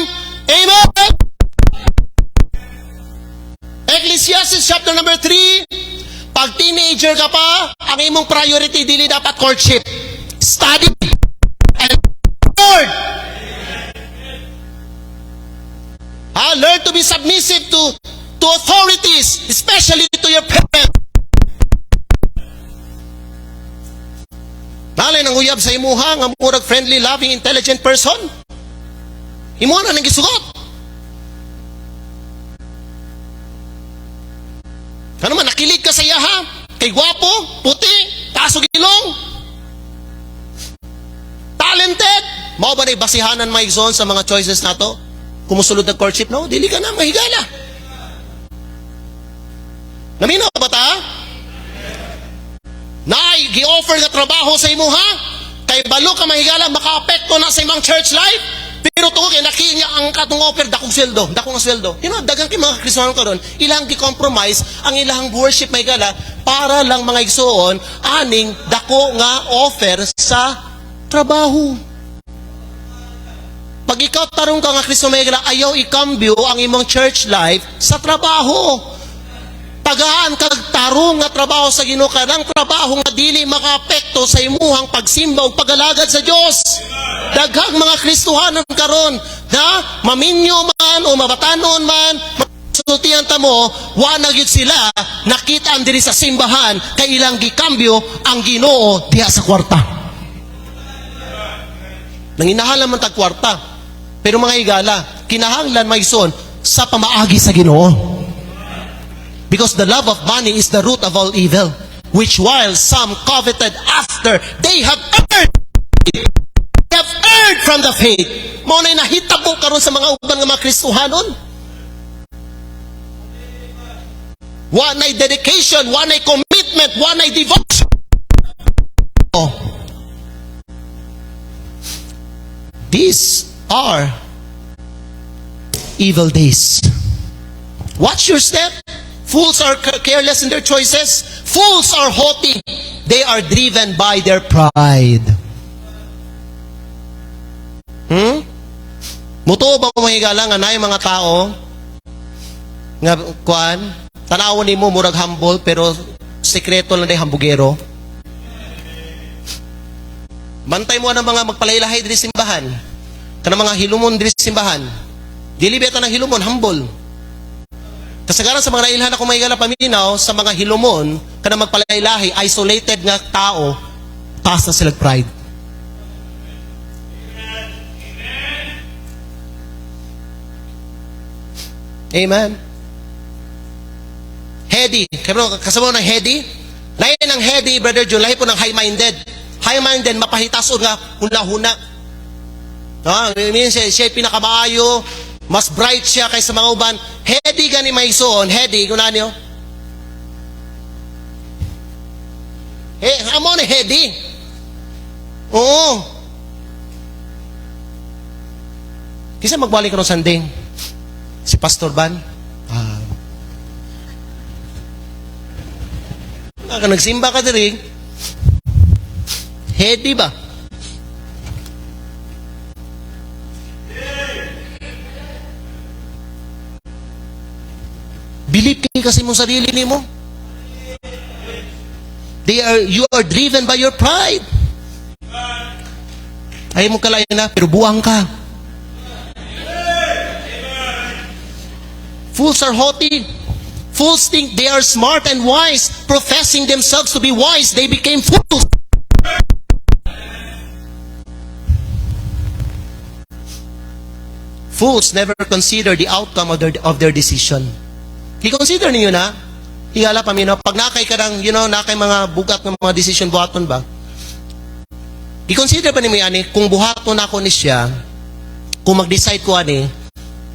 Amen. Ecclesiastes chapter number 3. Pag teenager ka pa, ang imong priority dili dapat courtship. Study and Lord. Learn to be submissive to authorities, especially to your parents. Nalay nang uyab sa imuha nga murag friendly, loving, intelligent person. Imo na nang gisugot. Ano man nakilig ka sa iya ha? Kay gwapo, puti, taas og ilong. Talented. Mao ba nay basihanan may zone sa mga choices nato? Kumusulod ng courtship, no? Dili ka na mahigala. Naminaw ba ta? Nay, gi-offer nga trabaho sa imo ha? Kay balo ka mahigala, maka-apekto na sa imong church life. Pero tungod kay nakinya ang katong offer, dakong sweldo, dakong sweldo. You know, dagang kay mga Kristiyanon karon, ilang gi-compromise ang ilang worship mahigala para lang mga igsoon aning dako nga offer sa trabaho. Pag ikaw tarong ka nga Kristo mahigala, ayaw ikambyo ang imong church life sa trabaho. Tagaan kag tarong nga trabaho sa Ginoo, kanang trabaho nga dili makaapekto sa imuhang pagsimba ug pagalagad sa Dios. Daghang mga Kristohanon karon na maminyo man o mabatanon man, sultihan ta mo, wa na gyud sila nakita diri sa simbahan kay ilang gikambyo ang Ginoo diha sa kwarta. Nanginahalan man tag kwarta. Pero mga higala, kinahanglan maigsoon sa pamaagi sa Ginoo. Because the love of money is the root of all evil, which while some coveted after, they have erred from the faith. Mao nay nahitabo karon sa mga uban nga mga Kristohanon. Wa nay dedication, wa nay commitment, wa nay devotion. Oh. These are evil days. Watch your step. Fools are careless in their choices. Fools are haughty. They are driven by their pride. Muto ba mahigala nga nay mga tao nga kuan, tanawon nimo murag humble pero sekreto lang day hambugero. Bantay mo ng mga magpalailahay diri simbahan. Kanang mga hilumon diri simbahan. Dili beta ng hilumon, humble. Kasagaran sa mga nailhan ako may gala paminaw sa mga hilumon, kanang magpalailahi, isolated nga tao, taas na sila pride. Amen. Heady. Kasama mo ng heady? Lahi ng heady, Brother John, lahi po ng high-minded. High-minded, mapahitaso nga, huna-huna. Siya pinakamaayo, mas bright siya kaysa mga uban. Heady gani may suon, heady, kunan niyo. Amo na heady. Oo. Kisa magbalik ka ng sanding. Si Pastor Ban. Nagsimba ka diri. Heady ba? Believe kayo kasi mong sarili ni mo. You are driven by your pride. Ayaw mo kalayan na, pero buwang ka. Fools are haughty. Fools think they are smart and wise. Professing themselves to be wise, they became fools. Fools never consider the outcome of their decision. I-consider ninyo na, higala pa minyo, pag nakay ka ng, nakay mga bugat ng mga decision buhaton ba? I-consider pa ninyo yan kung buhaton ako ni siya, kung mag-decide ko ani,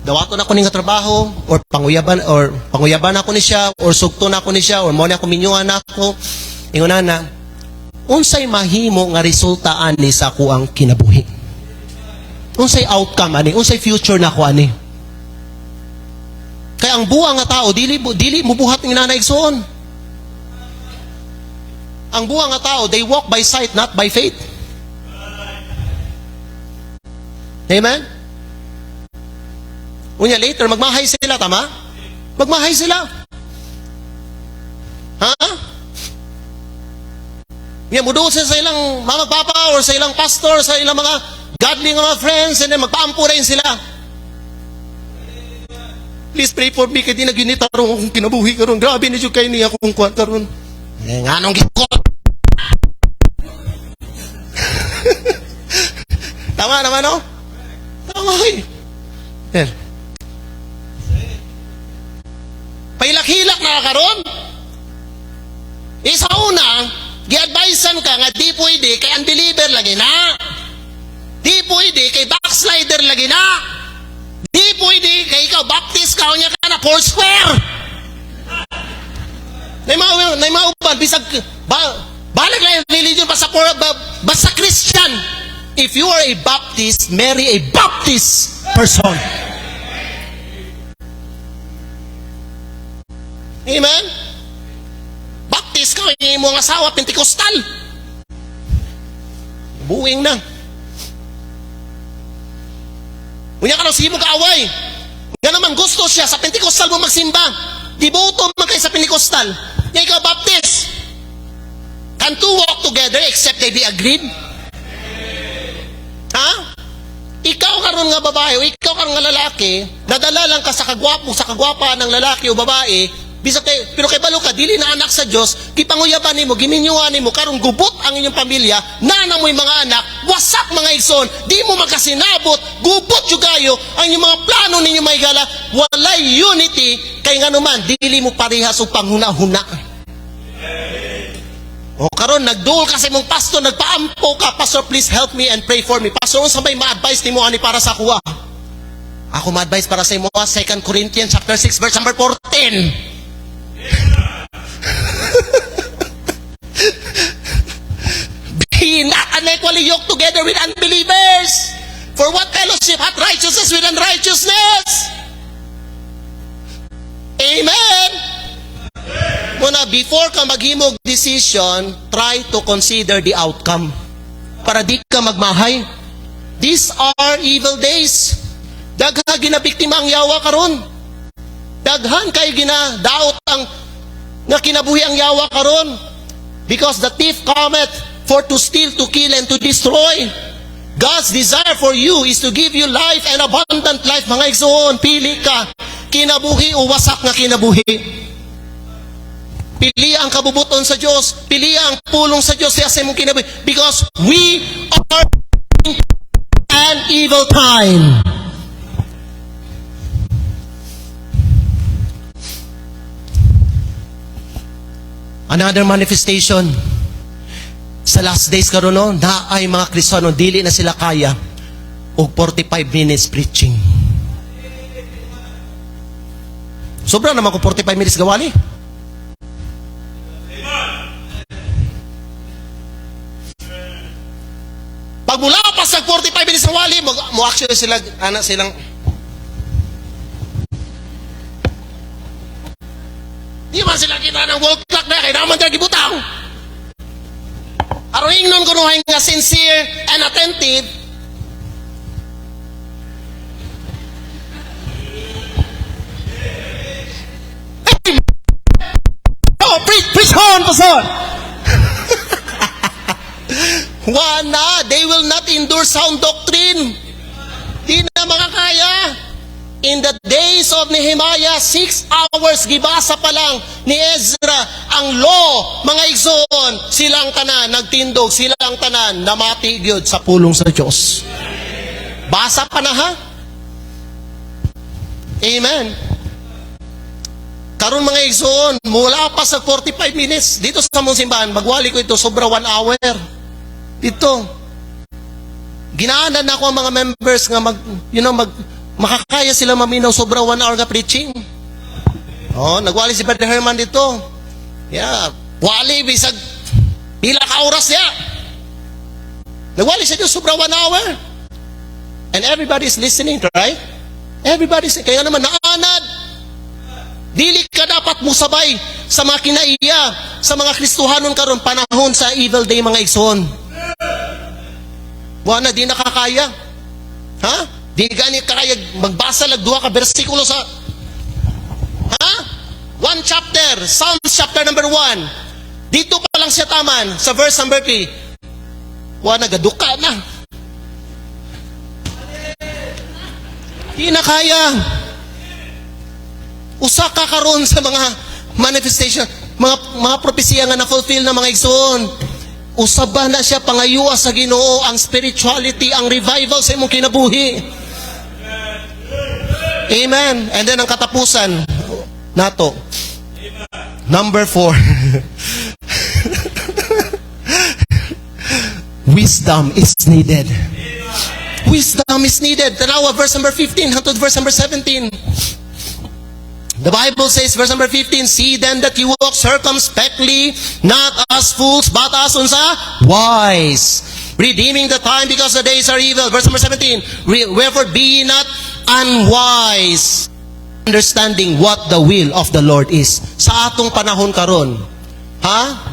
dawaton ako ni nga trabaho, or panguyaban ako ni siya, or sugton ako ni siya, or mo na ako minyuan ako, ingunan na, unsay mahimo nga resulta ani sa ako ang kinabuhi. Unsay outcome ani, unsay future na ako ani. Kaya ang buwa nga tao, dili mubuhat ng nanayigsoon. Ang buwa nga tao, they walk by sight, not by faith. Amen? Unya later, magmahay sila, tama? Magmahay sila. Ha? Unya, mudo sila sa ilang mga papa or sa ilang pastor, sa ilang mga godly mga friends, and then magpaampo rin sila. Please pray for me, kaya di naginita rin akong kinabuhi karon. Grabe na dyan kayo niya akong kuwan karon. Nga nung gito. Tama naman, no? Tama eh. Pailak-hilak na karon. Isa una, gi-advisean ka nga di pwede kay unbeliever lagi na. Di pwede kay backslider lagi na. Di pwede kay ikaw baptist ka niya ka na four square. Nay mauban bisag balik lang religion basta Christian. If you are a Baptist, marry a Baptist person. Amen? Baptist ka, hindi mo ang asawa, Pentecostal. Buwing na. Unya ka lang sige mo kaaway. Nga naman gusto siya sa Pentecostal mo magsimba. Diboto mo kayo sa Pentecostal. Nga ikaw Baptist. Can two walk together except they be agreed? Ha? Ikaw karon nga babae o ikaw karon nga lalaki, nadala lang ka sa kagwapa ng lalaki o babae, pero kay balo ka, dili na anak sa Diyos, kipanguyaban nimo, giminyuan nimo, karong gubot ang inyong pamilya, nana mo yung mga anak, wasak mga igsoon, di mo magkasinabot, gubot yung kayo, ang inyong mga plano ninyo may gala, walay unity, kay nga naman, dili mo parehas o panghuna-huna. O karon nagduol kasi mong pastor, nagpaampo ka, pastor please help me and pray for me. Pastor, unsa may ma-advise nimo ani para sa kuha? Ako ma-advise para sa imo 2 Corinthians chapter 6 verse number 14. Be not unequally yoked together with unbelievers. For what fellowship hath righteousness with unrighteousness? Amen. Muna, before ka maghimog decision, try to consider the outcome. Para di ka magmahay. These are evil days. Daghan ginabiktima ang yawa karon. Daghan kay ginadaot ang nga kinabuhi ang yawa karon. Because the thief cometh for to steal, to kill, and to destroy. God's desire for you is to give you life and abundant life. Mga igsoon, pili ka. Kinabuhi o wasak nga kinabuhi. Pili ang kabubuton sa Diyos. Pili ang pulong sa Diyos sa mong kinabuhi. Because we are in an evil time. Another manifestation sa last days karon no, na ay mga Kristiyano dili na sila kaya og 45 minutes preaching. Sobra naman ko 45 minutes gawali. Pag mula pa sa 45 minutes gawali, mo actually sila silang di man sila kita ng wall clock na kaya naman tayo gibutang. Aroing nun ko nung nga sincere and attentive. Oh, preach on, pastor. Wana, they will not endure sound doctrine. Di na makakaya. In the days of Nehemiah, 6 hours gibasa pa lang ni Ezra ang law, mga igsoon, silang tanan nagtindog, silang tanan namati gyud sa pulong sa Dios. Basa pa na ha? Amen. Karon mga igsoon, mula pa sa 45 minutes dito sa mong simbahan, magwali ko ito sobra 1 hour. Dito. Ginaanan na ako ang mga members nga makakaya sila maminaw sobra 1 hour nga preaching. Oh, nagwali si Brother Herman dito. Yeah, wali bisag pila ka oras ya. Nagwali siya dito sobra 1 hour. And everybody is listening, right? Everybody is, kaya naman naanad. Dili ka dapat musabay sa mga kinaiya, sa mga Kristohanon karon panahon sa evil day mga igsoon. Wala di nakakaya. Ha? Di gani kaya magbasa lag 2 ka bersikulo sa one chapter, Psalms chapter number 1. Dito pa lang siya taman sa verse number 3. Wa nagaduka na. Di na kaya. Usa ka karon sa mga manifestation, mga propesya nga na-fulfill na mga igsoon. Usaba na siya pangayuwa sa Ginoo ang spirituality, ang revival sa imong kinabuhi. Amen. And then ang katapusan nato. Number 4. Wisdom is needed. Wisdom is needed. Tanawa verse number 15 hangtod verse number 17. The Bible says, verse number 15, see then that you walk circumspectly, not as fools, but as unsa? Wise. Redeeming the time because the days are evil. Verse number 17, wherefore be ye not unwise, understanding what the will of the Lord is. Sa atong panahon karon,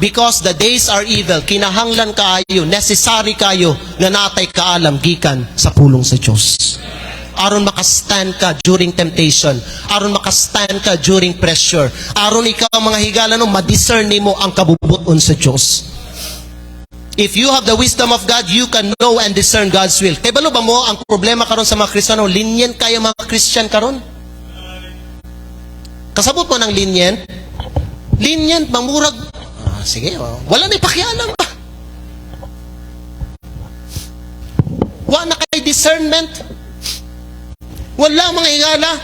because the days are evil, kinahanglan kayo, necessary kayo, na natay kaalam gikan sa pulong sa Diyos. Aron makastand ka during temptation, aron makastand ka during pressure, aron ikaw mga higala no ma-discern nimo ang kabubuton sa Dios. If you have the wisdom of God, you can know and discern God's will. Kay balo ba mo ang problema karon sa mga Kristiyano, lenient kayo mga Christian karon? Kasabot mo ng lenient? Lenient mamurag. Sige, wala na pakialam ba? Wala na kay discernment. Wala mga higala.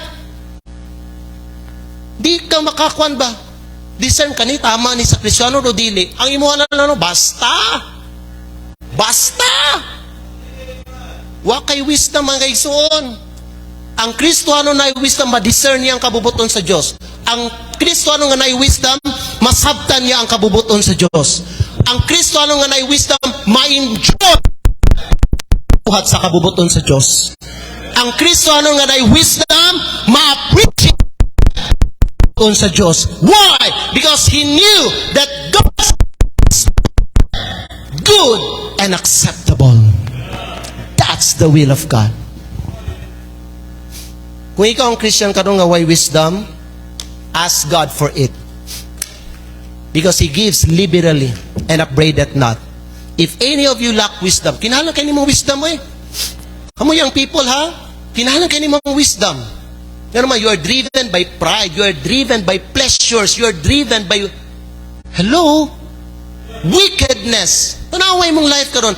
Di ka makakuan ba? Discern ka ni tama ni sa Kristiyano o dili. Ang imuha na lang, basta. Basta. Wa kay wisdom mga igsoon. Ang Kristiyano na wisdom ma-discern niya ang kabubuton sa Diyos. Ang Kristiyano nga na wisdom, masabtan niya ang kabubuton sa Diyos. Ang Kristiyano nga na wisdom, ma-enjoy buhat sa kabubuton sa Diyos. Ang Kristiyano nga na wisdom, ma-appreciate sa Diyos. Why? Because he knew that God is good and acceptable. That's the will of God. Kung ikaw ang Christian karon nga way wisdom, ask God for it. because He gives liberally and upbraideth not. If any of you lack wisdom, kinahanglan kayo ni mong wisdom eh. Kamu young people ha, kinahanglan kayo ni mong wisdom. Pero naman, you are driven by pride, you are driven by pleasures, you are driven by, hello, wickedness. Tanaway mong life karon.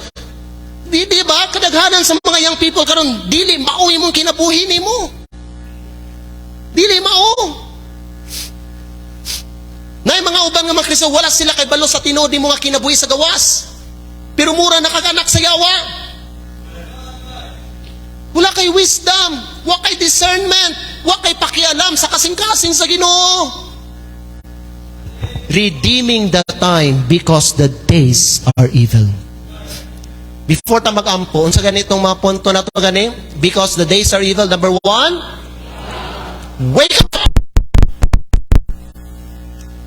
Di ba, kadaghanan sa mga young people karon, dili mao imong kinabuhi nimo. Dili mao. Nay mga uban nga mga Kristo, wala sila kay balo sa tinuod nimo nga kinabuhi sa gawas. Pero mura nakaganak sa yawa. Wala kay wisdom, wala kay discernment, wala kay pakialam sa kasing-kasing sa Ginoo. Redeeming the time because the days are evil. Before ta mag-ampo, unsa ganitong mga punto na to gani? Because the days are evil. Number 1, wake up.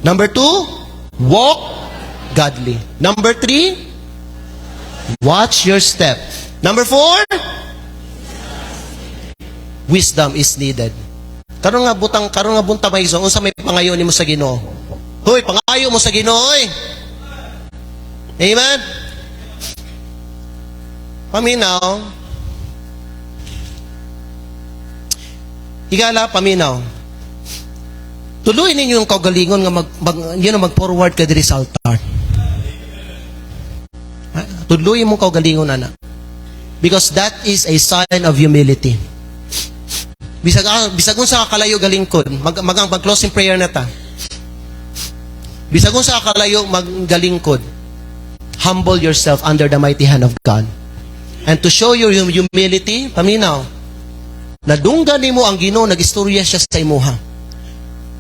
Number 2, walk godly. Number 3, watch your step. Number 4, wisdom is needed. Karon nga bunta may iso, unsa may pangayo nimo sa Ginoo? Hoy, pangayo mo sa Ginoo, oy. Amen. Paminaw. Higala, paminaw. Tuloy ninyo yung kaugalingon nga mag-forward ka diri sa altar. Tuloy mo kaugalingon, anak. Because that is a sign of humility. Bisag sa kalayo galingkod, mag-closing prayer na ta. Bisag sa kalayo maggalingkod, humble yourself under the mighty hand of God. And to show your humility, paminaw, nadunggan nimo ang Ginoo, nagistorya siya sa imuha.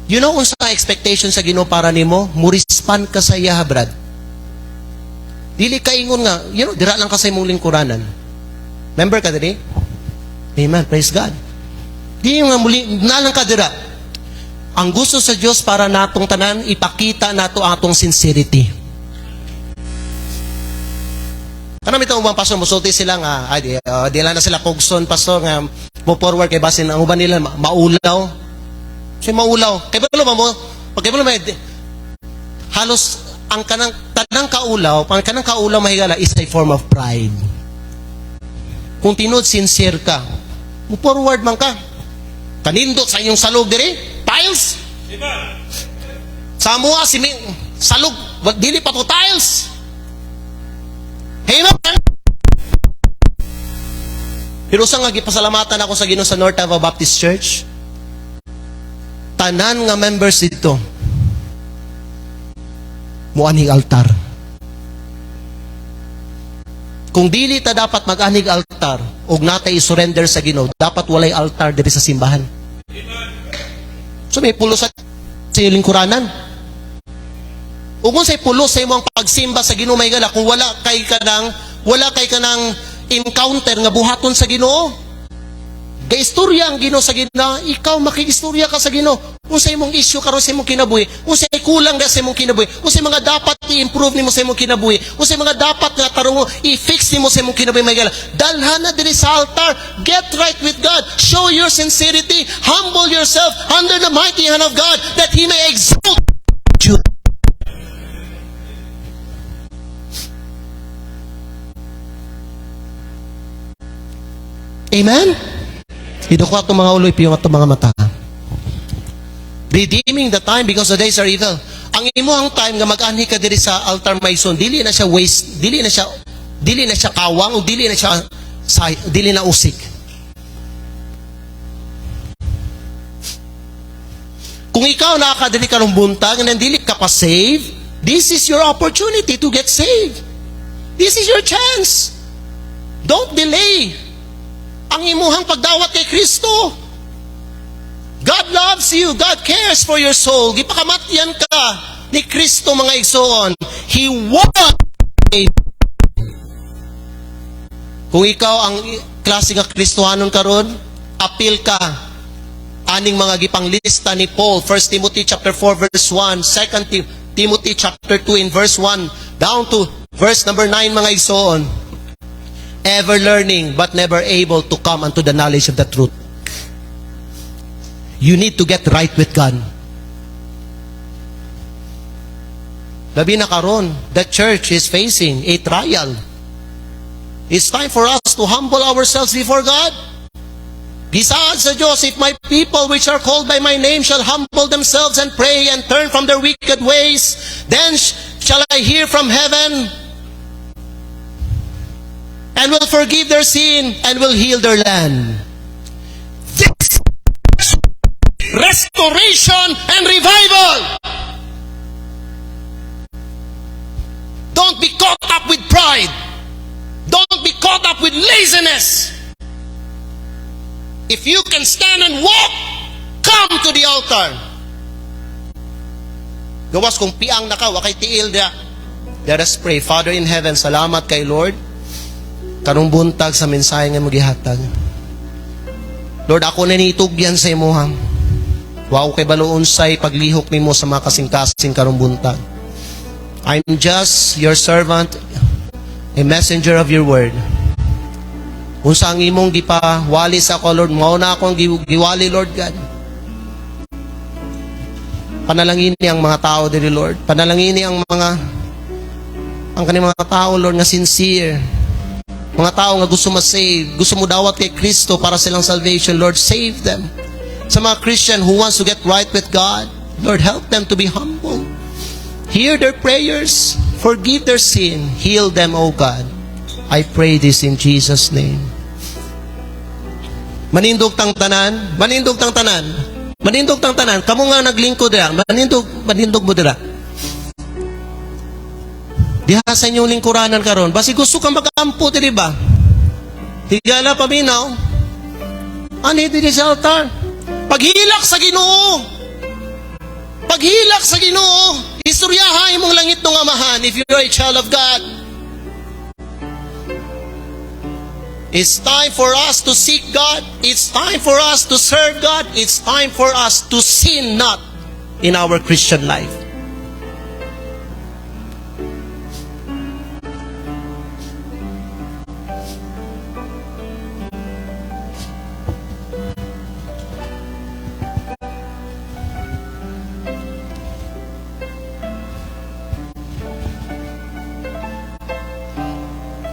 You know unsa ka expectation sa Ginoo para nimo? Murispan ka sa iya, brad. Dili ka ingon nga, dira lang ka sa imong lingkuranan. Remember ka diri? Amen, praise God. Di nga muli, nalang ka dira. Ang gusto sa Diyos para natong tanan, ipakita nato atong sincerity. Kanang itong ubang pastor, musulti sila nga, di lang na sila pugson, pastor, nga, mo forward kay basin, ang uban nila, maulaw. Siya maulaw. Kaya ba mo, pag kaya ba halos, ang tanang kaulaw, mahigala, is a form of pride. Kung tinod, sincere ka, mo forward man ka. Kanindot sa inyong salog diri, tiles. Sa mua, salog, dili pa to tiles. Amen. Pero sa nga gipasalamatan ako sa Ginoo sa North Davao Baptist Church, tanan nga members dito, muanig altar. Kung dili ta dapat mag-anig altar, og natay i-surrender sa Ginoo, dapat walay altar diri sa simbahan. So may pulo sa lingkuranan. Ug kung say pulo sa imong pagsimba sa Ginoo may gala, kung wala kay kanang encounter nga buhaton sa Ginoo. Gaistorya ang Ginoo sa Ginoo, ikaw makiistorya ka sa Ginoo. Kung sa imong issue karon sa imong kinabuhi, kung sa kulang na sa imong kinabuhi, kung sa mga dapat i-improve nimo sa imong kinabuhi, kung sa mga dapat nga tarong i-fix nimo sa imong kinabuhi may gala. Dalhan na diri sa altar, get right with God, show your sincerity, humble yourself under the mighty hand of God that He may exalt you. Amen? Idoko ato mga uloy, piyong ato mga mata. Redeeming the time because the days are evil. Ang imuhang time nga mag-anhi ka diri sa altar maison, dili na siya waste, dili na siya kawang, o dili na usik. Kung ikaw nakakadiri ka ng buntag, and dili ka pa save, this is your opportunity to get saved. This is your chance. Don't delay ang imuhang pagdawat kay Kristo. God loves you. God cares for your soul. Gipakamatyan ka ni Kristo, mga igsoon. He won. Kung ikaw ang klase nga Kristohanon karon, apil ka aning mga gipanglista ni Paul, 1 Timothy chapter 4 verse 1, 2 Timothy chapter 2 in verse 1 down to verse number 9, mga igsoon. Ever learning but never able to come unto the knowledge of the truth. You need to get right with God. Labi na karon, the church is facing a trial. It's time for us to humble ourselves before God. Gisaad sa Diyos, if my people which are called by my name shall humble themselves and pray and turn from their wicked ways, then shall I hear from heaven and will forgive their sin and will heal their land. This is restoration and revival. Don't be caught up with pride. Don't be caught up with laziness. If you can stand and walk, come to the altar. Gawas kung piang na ka, wakay tiil dia. Let us pray. Father in heaven, salamat kay Lord. Karong buntag sa mensahe nga magihatag. Lord, ako na nitugyan sa imuhang. Wow kay baloon say paglihok nimo sa mga kasing-kasing karong buntag. I'm just your servant, a messenger of your word. Kung sa ang imong gipawali sa ako, Lord, mao na akong giwali, Lord God. Panalangin ang mga tao diri, Lord. Panalangin ang kaning mga tao, Lord, nga sincere. Mga tao nga gusto ma-save, gusto mo dawat kay Kristo para silang salvation, Lord, save them. Sa mga Christian who wants to get right with God, Lord, help them to be humble. Hear their prayers, forgive their sin, heal them, O God. I pray this in Jesus' name. Manindog tang tanan, manindog tang tanan, manindog tang tanan. Kamu nga naglingkod dira, manindog mo dira. Diha sa inyong lingkuranan karon, basi gusto kang magampo, di ba? Higala paminaw. Ani diri sa altar. Paghilak sa Ginoo. Paghilak sa Ginoo. Istoryaha imong langit ng Amahan if you are a child of God. It's time for us to seek God. It's time for us to serve God. It's time for us to sin not in our Christian life.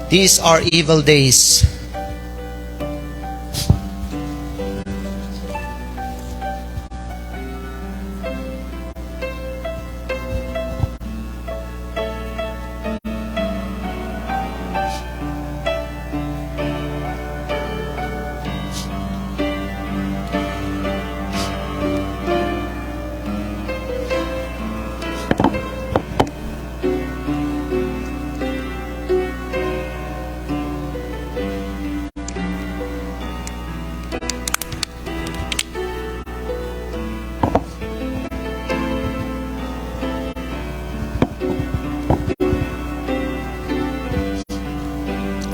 These are evil days.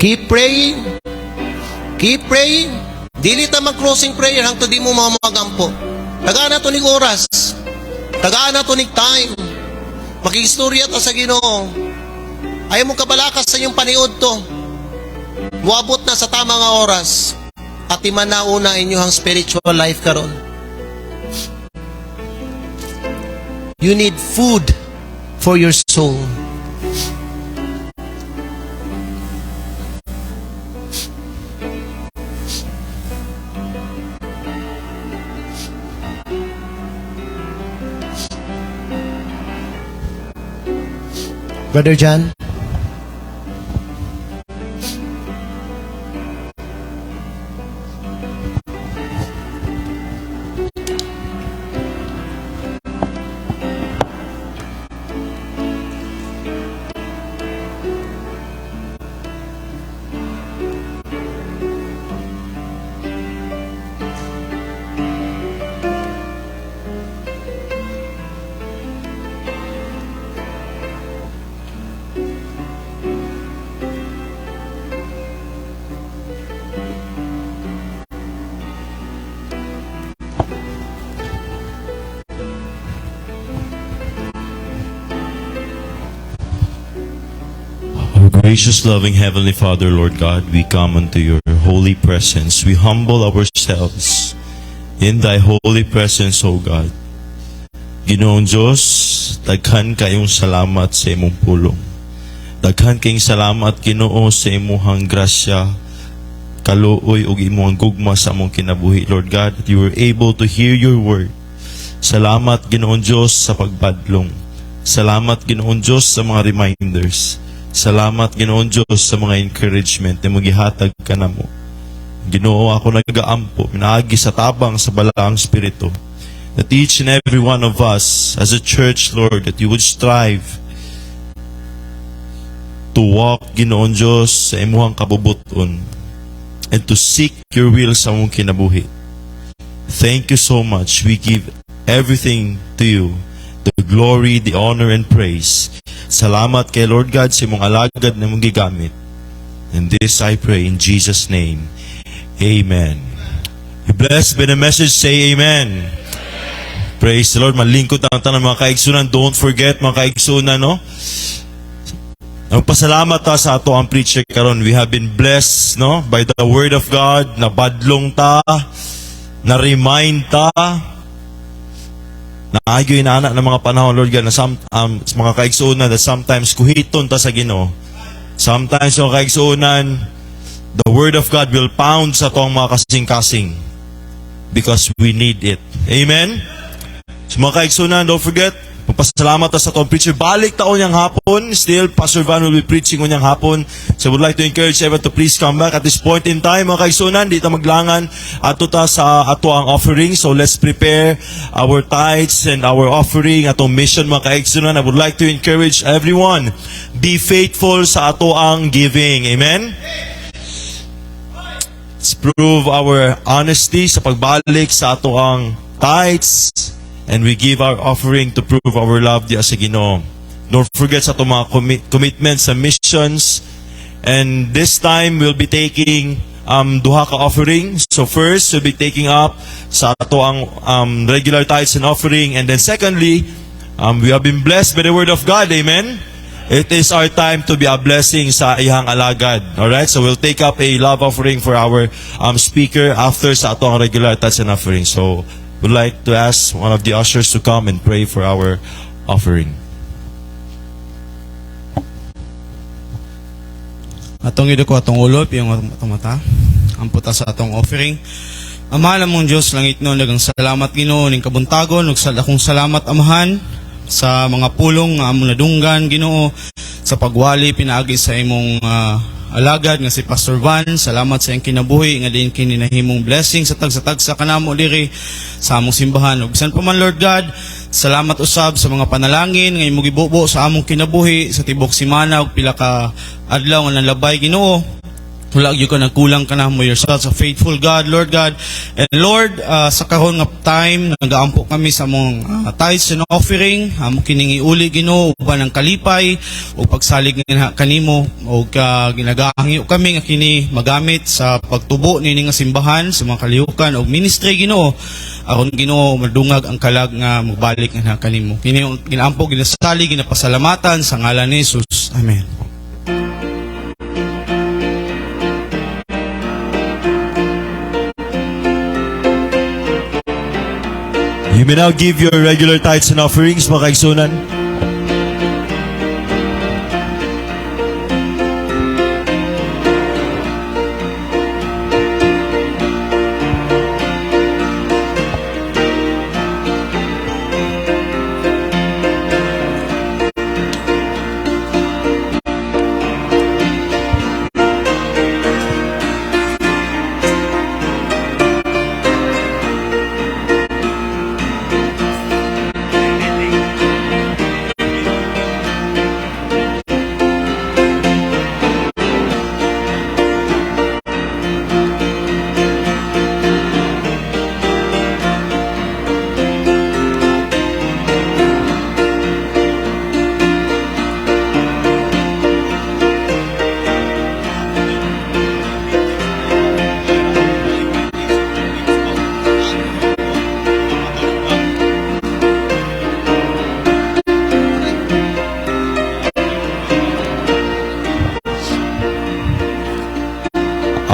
Keep praying. Keep praying. Dili ta mag-closing prayer hangtod di mo mamagampo. Tagaan na to ning oras. Tagaan na to ning time. Makikistorya ta sa Ginoo. Ayaw mo kabalakas sa iyong paniod to. Muabot na sa tamang nga oras. At imanauna inyong spiritual life karon. You need food for your soul. Brother John? Gracious, loving Heavenly Father, Lord God, we come unto your holy presence. We humble ourselves in thy holy presence, O God. Ginoong Diyos, daghan kayong salamat sa imong pulong. Daghan kayong salamat, Ginoo, sa imong grasya, kaluoy ug imong gugma sa among kinabuhi, Lord God, that you were able to hear your word. Salamat, Ginoong Diyos, sa pagbadlong. Salamat, Ginoong Diyos, sa mga reminders. Salamat, Ginoong Diyos, sa mga encouragement na magihatag ka na mo. Ginoo, ako nagaampo, pinaagi sa tabang sa balaang spirito, that each and every one of us as a church, Lord, that you would strive to walk, Ginoong Diyos, sa imuhang kabubuton and to seek your will sa mong kinabuhi. Thank you so much. We give everything to you, the glory, the honor, and praise. Salamat kay Lord God sa imong alagad na mong gigamit. And this I pray in Jesus' name. Amen. Be blessed by the message. Say amen. Praise the Lord. Malingkod ang tanang mga kaigsunan. Don't forget mga kaigsunan, no? Nagpasalamat ta sa ato ang preacher karon. We have been blessed, no, by the word of God. Nabadlong ta, na-remind ta, naagyo inaanak ng mga panahon, Lord God, na mga kaigsunan that sometimes kuhiton ta sa Ginoo. Sometimes mga kaigsunan, the word of God will pound sa atong mga kasing-kasing because we need it. Amen? So mga kaigsunan, don't forget, magpasalamat ta sa atong preacher. Balik taon niyang hapon. Still, Pastor Van will be preaching on niyang hapon. So I would like to encourage everyone to please come back at this point in time. Mga kaigsunan, di ta maglangan ato ta sa ato ang offering. So let's prepare our tithes and our offering, atong mission mga kaigsunan. I would like to encourage everyone, be faithful sa ato ang giving. Amen? Let's prove our honesty sa pagbalik sa ato ang tithes, and we give our offering to prove our love diya sa Ginoo. Don't forget sa itong mga commitments sa missions. And this time, we'll be taking duha ka offering. So first, we'll be taking up sa ato ang regular tithes and offering. And then secondly, we have been blessed by the word of God. Amen? It is our time to be a blessing sa ihang alagad. Alright? So we'll take up a love offering for our speaker after sa ato ang regular tithes and offering. So would like to ask one of the ushers to come and pray for our offering. Atong ido ko atong ulop, yung atong mata. Amputa sa atong offering. Amahan mong Diyos, langit no, nagang salamat Ginoo ning kabuntagon, ug akong salamat amahan sa mga pulong nga among nadunggan Ginoo sa pagwali pinaagi sa imong alagad nga si Pastor Van. Salamat sa iyang kinabuhi nga din kini nahimong blessing sa tagsa kanamo diri sa among simbahan. Ug bisan pa man Lord God, salamat usab sa mga panalangin nga imong gibubo sa among kinabuhi sa tibok semana ug pila ka adlaw nga nalabay Ginoo. Wala gyud ka nagkulang ka na mo yourself sa faithful God, Lord God. And Lord, sa karon nga time, nagaampo kami sa mong tithes and offering, amo kining iuli Ginoo uban ang kalipay o pagsalig nga kanimo o ginagahangyo kami nga kini magamit sa pagtubo nini nga simbahan sa mga kalihukan o ministry Ginoo. Aron Ginoo madungag ang kalag nga magbalik nga kanimo. Kini ginaampo ginasali ginapasalamatan sa ngalan ni Jesus. Amen. You may now give your regular tithes and offerings, mga kaigsunan.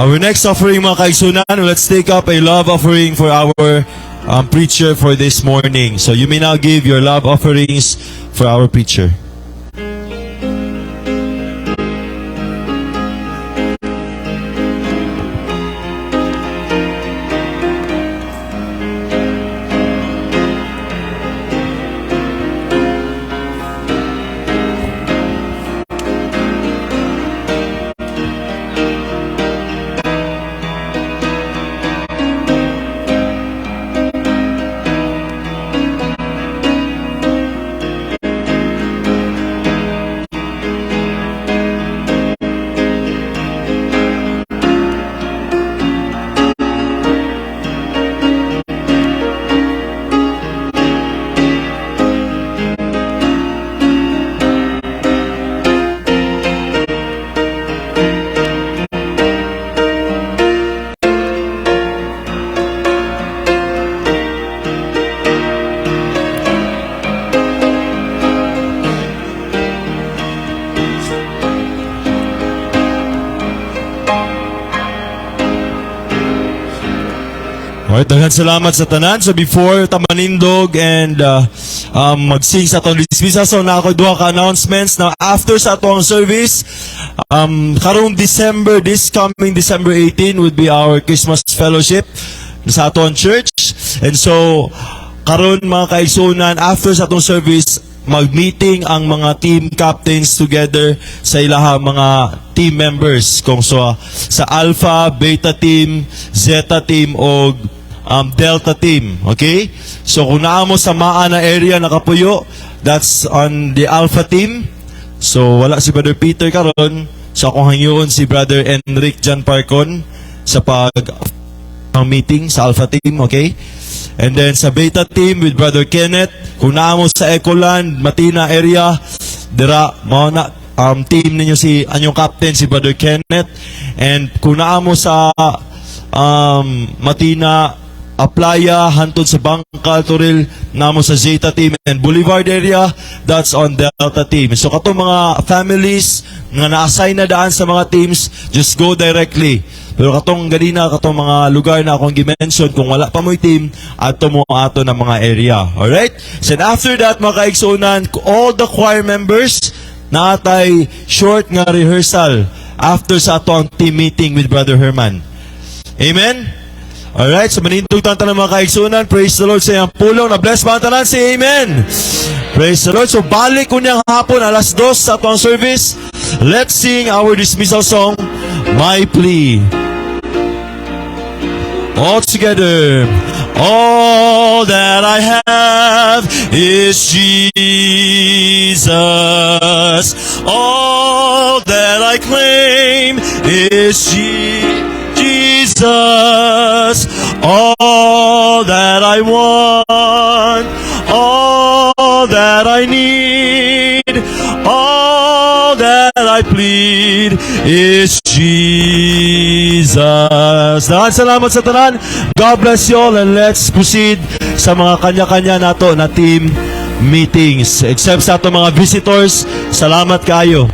Our next offering, mga kaigsunan, let's take up a love offering for our preacher for this morning. So you may now give your love offerings for our preacher. Alright, daghan salamat sa tanan. So before tamanindog and mag-sing sa atong dismissal, so na ako duha ka announcements. Now after sa atong service, karong December, this coming December 18 would be our Christmas fellowship sa atong church. And so karon mga kaigsunan, after sa atong service, mag-meeting ang mga team captains together sa ilahang mga team members kung so sa Alpha, Beta team, Zeta team o Delta team. Okay? So kung naamo sa Maana area nakapuyo, that's on the Alpha team. So wala si Brother Peter karon. So akong hangyoon si Brother Enric Jan Parcon sa ang meeting sa Alpha team. Okay? And then sa Beta team with Brother Kenneth, kung naamo sa Ecoland, Matina area, dira mao na team ninyo si anyong captain si Brother Kenneth. And kung naamo sa Matina Playa, hantod sa Bangka, Toril, namo sa Zeta team and Boulevard area, that's on Delta team. So katong mga families nga na-assign na daan sa mga teams, just go directly. Pero katong ganina, katong mga lugar na akong gimension, kung wala pa mo'y team, ato mo ato na mga area. Alright? So after that, mga kaigsunan, all the choir members, naatay short nga rehearsal after sa atong team meeting with Brother Herman. Amen? Alright, so manindog tantan ng mga kaigsunan. Praise the Lord sa iyang pulong. Na-bless ba ang tanan? Say amen. Praise the Lord. So balik kunyang hapon, alas 2 sa atong service. Let's sing our dismissal song, My Plea. All together. All that I have is Jesus. All that I claim is Jesus. All that I want, all that I need, all that I plead is Jesus. Salamat sa tanan. God bless you all, and let's proceed sa mga kanya-kanya nato na team meetings. Except sa ato mga visitors, salamat kayo.